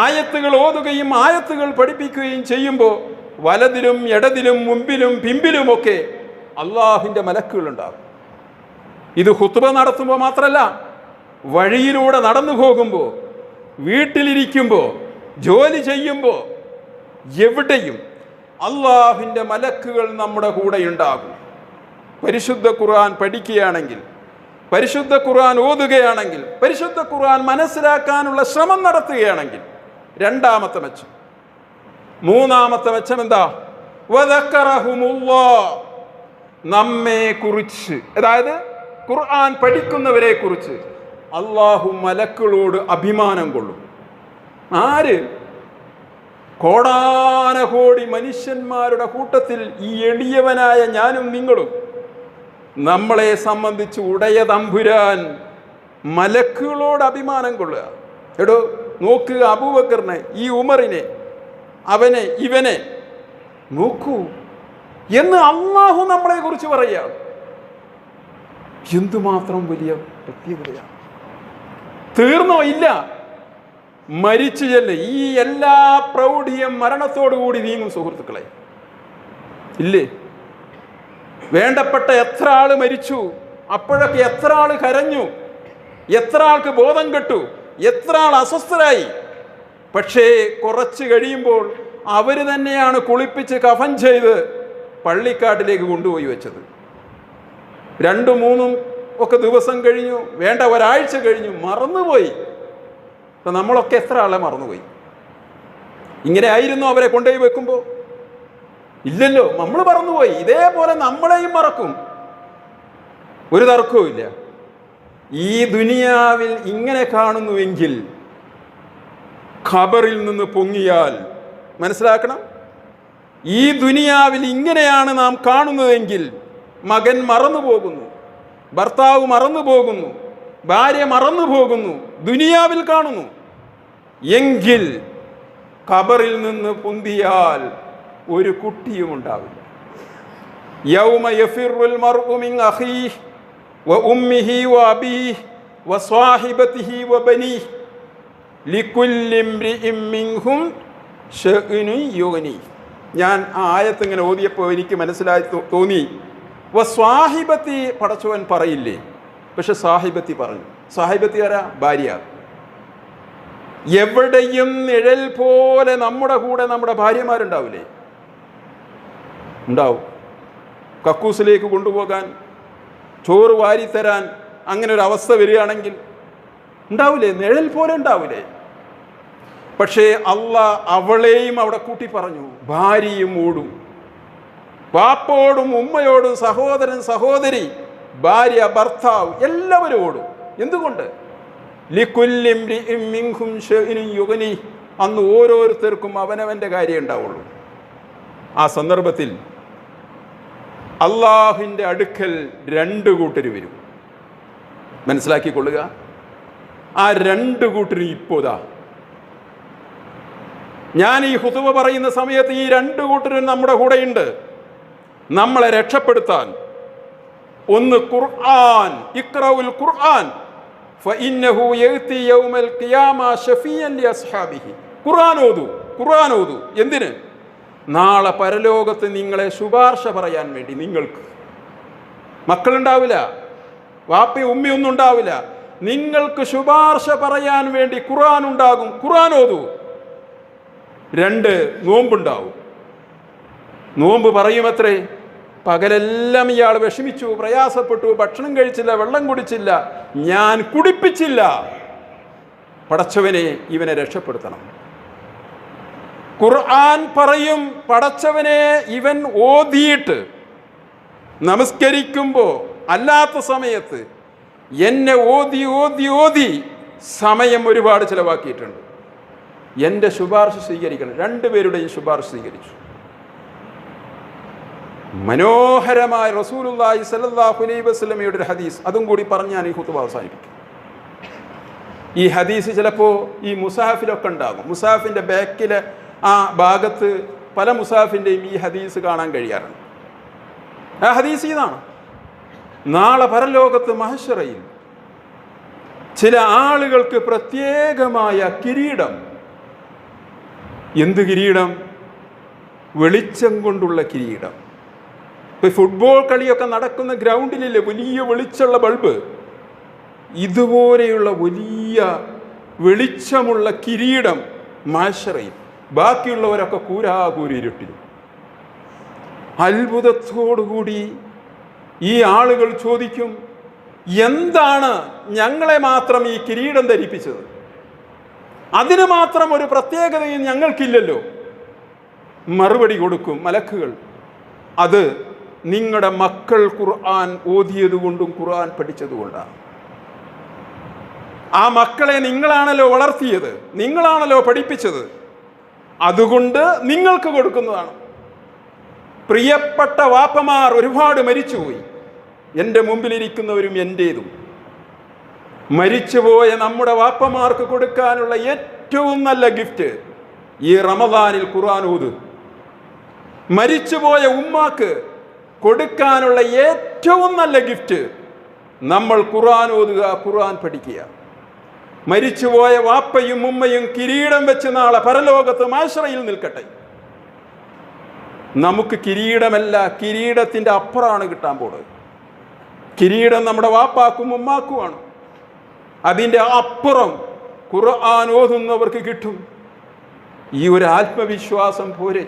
ആയത്തുകൾ ഓതുകയും ആയത്തുകൾ പഠിപ്പിക്കുകയും ചെയ്യുമ്പോൾ വലതിലും ഇടതിലും മുമ്പിലും പിമ്പിലുമൊക്കെ അള്ളാഹുവിൻ്റെ മലക്കുകളുണ്ടാകും. ഇത് ഖുത്ബ നടത്തുമ്പോൾ മാത്രമല്ല, വഴിയിലൂടെ നടന്നു പോകുമ്പോൾ, വീട്ടിലിരിക്കുമ്പോൾ, ജോലി ചെയ്യുമ്പോൾ, എവിടെയും അള്ളാഹുവിൻ്റെ മലക്കുകൾ നമ്മുടെ കൂടെ ഉണ്ടാകും. പരിശുദ്ധ ഖുർആൻ പഠിക്കുകയാണെങ്കിൽ, പരിശുദ്ധ ഖുർആൻ ഓതുകയാണെങ്കിൽ, പരിശുദ്ധ ഖുർആൻ മനസ്സിലാക്കാനുള്ള ശ്രമം നടത്തുകയാണെങ്കിൽ രണ്ടാമത്തെ മെച്ചം. മൂന്നാമത്തെ മെച്ചം എന്താ? വദക്കറഹുമുല്ലാഹ്, നമ്മെ കുറിച്ച്, അതായത് ഖുർആൻ പഠിക്കുന്നവരെ കുറിച്ച് അള്ളാഹു മലക്കുകളോട് അഭിമാനം കൊള്ളും. ആര്? കോടാനകോടി മനുഷ്യന്മാരുടെ കൂട്ടത്തിൽ ഈ എളിയവനായ ഞാനും നിങ്ങളും, നമ്മളെ സംബന്ധിച്ച് ഉടയ തമ്പുരാൻ മലക്കുകളോട് അഭിമാനം കൊള്ളുക. എടോ നോക്കുക, അബൂബക്കറിനെ, ഈ ഉമറിനെ, അവനെ ഇവനെ നോക്കൂ എന്ന് അള്ളാഹു നമ്മളെ കുറിച്ച് പറയുക. എന്തുമാത്രം വലിയ പ്രത്യേകതയാണ്! തീർന്നോ? ഇല്ല, മരിച്ചു ചെല്ല്. ഈ എല്ലാ പ്രൗഢിയും മരണത്തോടുകൂടി നീങ്ങും സുഹൃത്തുക്കളെ, ഇല്ലേ? വേണ്ടപ്പെട്ട എത്ര ആള് മരിച്ചു, അപ്പോഴൊക്കെ എത്ര ആള് കരഞ്ഞു, എത്ര ആൾക്ക് ബോധം കെട്ടു, എത്ര ആൾ അസ്വസ്ഥരായി. പക്ഷേ കുറച്ച് കഴിയുമ്പോൾ അവർ തന്നെയാണ് കുളിപ്പിച്ച് കഫൻ ചെയ്ത് പള്ളിക്കാട്ടിലേക്ക് കൊണ്ടുപോയി വെച്ചത്. 2-3 ഒക്കെ ദിവസം കഴിഞ്ഞു, വേണ്ട ഒരാഴ്ച കഴിഞ്ഞു, മറന്നുപോയി. അപ്പം നമ്മളൊക്കെ എത്ര ആളെ മറന്നുപോയി? ഇങ്ങനെ ആയിരുന്നു അവരെ കൊണ്ടുപോയി വെക്കുമ്പോൾ? ഇല്ലല്ലോ, നമ്മൾ മറന്നുപോയി. ഇതേപോലെ നമ്മളെയും മറക്കും, ഒരു തർക്കവും ഇല്ല. ഈ ദുനിയാവിൽ ഇങ്ങനെ കാണുന്നുവെങ്കിൽ ഖബറിൽ നിന്ന് പൊങ്ങിയാൽ മനസ്സിലാക്കണം, ഈ ദുനിയാവിൽ ഇങ്ങനെയാണ് നാം കാണുന്നതെങ്കിൽ മകൻ മറന്നു പോകുന്നു, ഭർത്താവ് മറന്നു പോകുന്നു, ഭാര്യ മറന്നു പോകുന്നു, ദുനിയാവിൽ കാണുന്നു. എങ്കിൽ ഖബറിൽ നിന്ന് പൊന്തിയാൽ ഒരു കുട്ടിയും ഉണ്ടാവില്ല. യൗമ യഫിറുൽ മർഉ മിൻ അഖീഹി വ ഉമ്മിഹി വ അബീഹി വ സ്വാഹിബതിഹി വ ബനീഹി ലികുല്ലി ഇംറിഇൻ മിൻഹും ശഅ്നുൻ യുഗ്നി. ഞാൻ ആ ആയത്ത് ഇങ്ങനെ ഓതിയപ്പോൾ എനിക്ക് മനസ്സിലായി തോന്നി, വ സ്വാഹിബത്തി പടച്ചവൻ പറയില്ലേ, പക്ഷെ സാഹിബത്തി പറഞ്ഞു. സാഹിബത്തി ആരാ? ഭാര്യ. എവിടെയും നിഴൽ പോലെ നമ്മുടെ കൂടെ നമ്മുടെ ഭാര്യമാരുണ്ടാവില്ലേ? ഉണ്ടാവും. കക്കൂസിലേക്ക് കൊണ്ടുപോകാൻ, ചോറ് വാരിത്തരാൻ, അങ്ങനെ ഒരു അവസ്ഥ വരികയാണെങ്കിൽ ഉണ്ടാവില്ലേ? നിഴൽ പോലെ ഉണ്ടാവില്ലേ? പക്ഷേ അള്ളാഹ് അവളെയും അവിടെ കൂട്ടി പറഞ്ഞു. ഭാര്യയും ഓടും, പാപ്പോടും ഉമ്മയോടും, സഹോദരൻ സഹോദരി, ഭാര്യ ഭർത്താവ്, എല്ലാവരും ഓടും. എന്തുകൊണ്ട്? ലികുല്ലി ഇംറിഇൻ മിൻഹും ശഅ്നുൻ യുഗ്നി. അന്ന് ഓരോരുത്തർക്കും അവനവൻ്റെ കാര്യം ഉണ്ടാവുള്ളൂ. ആ സന്ദർഭത്തിൽ അള്ളാഹുവിൻ്റെ അടുക്കൽ 2 കൂട്ടർ വരും. മനസ്സിലാക്കിക്കൊള്ളുക, ആ 2 കൂട്ടർ ഇപ്പോതാ ഞാൻ ഈ ഖുതുബ പറയുന്ന സമയത്ത് ഈ 2 കൂട്ടരും നമ്മുടെ കൂടെയുണ്ട്, നമ്മളെ രക്ഷപ്പെടുത്താൻ. ഒന്ന് ഖുർആൻ, ഇഖ്റഉൽ ഖുർആൻ ഫഇന്നഹു യഅതി യൗമൽ ഖിയാമ ശഫീഅൻ ലിഅസ്ഹാബിഹി. ഖുർആൻ ഓതു, ഖുർആൻ ഓതു. എന്തിന്? നാളെ പരലോകത്ത് നിങ്ങളെ ശുപാർശ പറയാൻ വേണ്ടി. നിങ്ങൾക്ക് മക്കളുണ്ടാവില്ല, വാപ്പയും ഉമ്മയൊന്നും ഉണ്ടാവില്ല, നിങ്ങൾക്ക് ശുപാർശ പറയാൻ വേണ്ടി ഖുർആൻ ഉണ്ടാകും. ഖുർആൻ ഓതു. 2 നോമ്പുണ്ടാവും. നോമ്പ് പറയുമത്രേ, പകലെല്ലാം ഇയാൾ വിഷമിച്ചു, പ്രയാസപ്പെട്ടു, ഭക്ഷണം കഴിച്ചില്ല, വെള്ളം കുടിച്ചില്ല, ഞാൻ കുടിപ്പിച്ചില്ല, പടച്ചവനെ ഇവനെ രക്ഷപ്പെടുത്തണം. ഖുർആൻ പറയും, പടച്ചവനെ ഇവൻ ഓതിയിട്ട് നമസ്കരിക്കുമ്പോൾ അല്ലാത്ത സമയത്ത് എന്നെ ഓതി ഓതി ഓതി സമയം ഒരുപാട് ചിലവാക്കിയിട്ടുണ്ട്. എൻ്റെ ശുപാർശ സ്വീകരിക്കണം. രണ്ടുപേരുടെയും ശുപാർശ സ്വീകരിച്ചു. മനോഹരമായ റസൂലുള്ളാഹി സ്വല്ലല്ലാഹു അലൈഹി വസല്ലമയുടെ ഒരു ഹദീസ്, അതും കൂടി പറഞ്ഞ് ഞാൻ ഈ ഖുതുബ അവസാനിപ്പിക്കും. ഈ ഹദീസ് ചിലപ്പോൾ ഈ മുസാഫിലൊക്കെ ഉണ്ടാകും. മുസാഫിൻ്റെ ബാക്കിലെ ആ ഭാഗത്ത് പല മുസാഫിൻ്റെയും ഈ ഹദീസ് കാണാൻ കഴിയാറുണ്ട്. ആ ഹദീസ് ഇതാണ്: നാളെ പരലോകത്ത് മഹ്ശറയിൽ ചില ആളുകൾക്ക് പ്രത്യേകമായ കിരീടം. എന്ത് കിരീടം? വെളിച്ചം കൊണ്ടുള്ള കിരീടം. ഇപ്പം ഫുട്ബോൾ കളിയൊക്കെ നടക്കുന്ന ഗ്രൗണ്ടിലില്ലേ വലിയ വെളിച്ചമുള്ള ബൾബ്, ഇതുപോലെയുള്ള വലിയ വെളിച്ചമുള്ള കിരീടം മഹ്ശറയിൽ. ബാക്കിയുള്ളവരൊക്കെ കൂരാകൂരിരുട്ടിലും. അത്ഭുതത്തോടുകൂടി ഈ ആളുകൾ ചോദിക്കും, എന്താണ് ഞങ്ങളെ മാത്രം ഈ കിരീടം ധരിപ്പിച്ചത്? അതിന് മാത്രം ഒരു പ്രത്യേകതയും ഞങ്ങൾക്കില്ലല്ലോ. മറുപടി കൊടുക്കും മലക്കുകൾ, അത് നിങ്ങളുടെ മക്കൾ ഖുർആൻ ഓതിയതുകൊണ്ടും ഖുർആൻ പഠിച്ചതുകൊണ്ടാണ്. ആ മക്കളെ നിങ്ങളാണല്ലോ വളർത്തിയത്, നിങ്ങളാണല്ലോ പഠിപ്പിച്ചത്, അതുകൊണ്ട് നിങ്ങൾക്ക് കൊടുക്കുന്നതാണ്. പ്രിയപ്പെട്ട വാപ്പമാർ ഒരുപാട് മരിച്ചുപോയി, എൻ്റെ മുമ്പിലിരിക്കുന്നവരും എൻ്റേതും. മരിച്ചുപോയ നമ്മുടെ വാപ്പമാർക്ക് കൊടുക്കാനുള്ള ഏറ്റവും നല്ല ഗിഫ്റ്റ് ഈ റമദാനിൽ ഖുർആൻ ഓത്. മരിച്ചുപോയ ഉമ്മാക്ക് കൊടുക്കാനുള്ള ഏറ്റവും നല്ല ഗിഫ്റ്റ് നമ്മൾ ഖുർആൻ ഓതുക, ഖുർആൻ പഠിക്കുക. മരിച്ചുപോയ വാപ്പയും ഉമ്മയും കിരീടം വെച്ച് നാളെ പരലോകത്ത് മഹ്ശറയിൽ നിൽക്കട്ടെ. നമുക്ക് കിരീടമല്ല, കിരീടത്തിൻ്റെ അപ്പുറമാണ് കിട്ടാൻ പോകുന്നത്. കിരീടം നമ്മുടെ വാപ്പാക്കും ഉമ്മാക്കുമാണ്. അതിൻ്റെ അപ്പുറം ഖുർആൻ ഓതുന്നവർക്ക് കിട്ടും. ഈ ഒരു ആത്മവിശ്വാസം പോരെ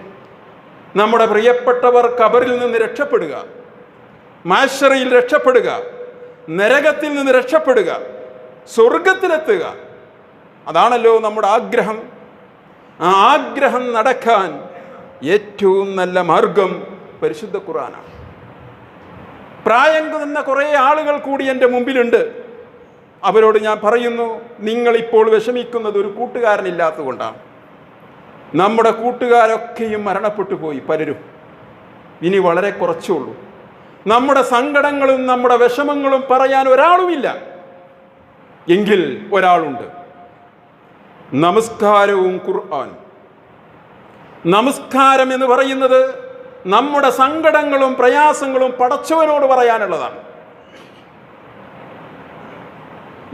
നമ്മുടെ പ്രിയപ്പെട്ടവർ ഖബറിൽ നിന്ന് രക്ഷപ്പെടുക, മഹ്ശറയിൽ രക്ഷപ്പെടുക, നരകത്തിൽ നിന്ന് രക്ഷപ്പെടുക, സ്വർഗത്തിലെത്തുക. അതാണല്ലോ നമ്മുടെ ആഗ്രഹം. ആ ആഗ്രഹം നടക്കാൻ ഏറ്റവും നല്ല മാർഗം പരിശുദ്ധ ഖുർആനാണ്. പ്രായം ചെന്ന കുറേ ആളുകൾ കൂടി എൻ്റെ മുമ്പിലുണ്ട്. അവരോട് ഞാൻ പറയുന്നു, നിങ്ങളിപ്പോൾ വിഷമിക്കുന്നത് ഒരു കൂട്ടുകാരനില്ലാത്തത് കൊണ്ടാണ്. നമ്മുടെ കൂട്ടുകാരൊക്കെയും മരണപ്പെട്ടു പോയി പലരും. ഇനി വളരെ കുറച്ചേ ഉള്ളൂ. നമ്മുടെ സങ്കടങ്ങളും നമ്മുടെ വിഷമങ്ങളും പറയാൻ ഒരാളുമില്ല. എങ്കിൽ ഒരാളുണ്ട്, നമസ്കാരവും ഖുർആൻ. നമസ്കാരം എന്ന് പറയുന്നത് നമ്മുടെ സങ്കടങ്ങളും പ്രയാസങ്ങളും പടച്ചവനോട് പറയാനുള്ളതാണ്.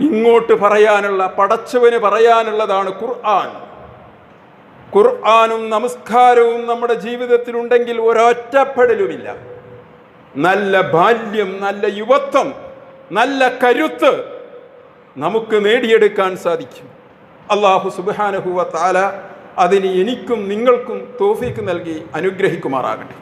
ഇങ്ങോട്ട് പറയാനുള്ള, പടച്ചവന് പറയാനുള്ളതാണ് ഖുർആൻ. ഖുർആനും നമസ്കാരവും നമ്മുടെ ജീവിതത്തിലുണ്ടെങ്കിൽ ഒരൊറ്റപ്പെടലുമില്ല. നല്ല ബാല്യം, നല്ല യുവത്വം, നല്ല കരുത്ത് നമുക്ക് നേടിയെടുക്കാൻ സാധിക്കും. അല്ലാഹു സുബ്ഹാനഹു വ തആല അതിന് എനിക്കും നിങ്ങൾക്കും തൗഫീക്ക് നൽകി അനുഗ്രഹിക്കുമാറാകട്ടെ.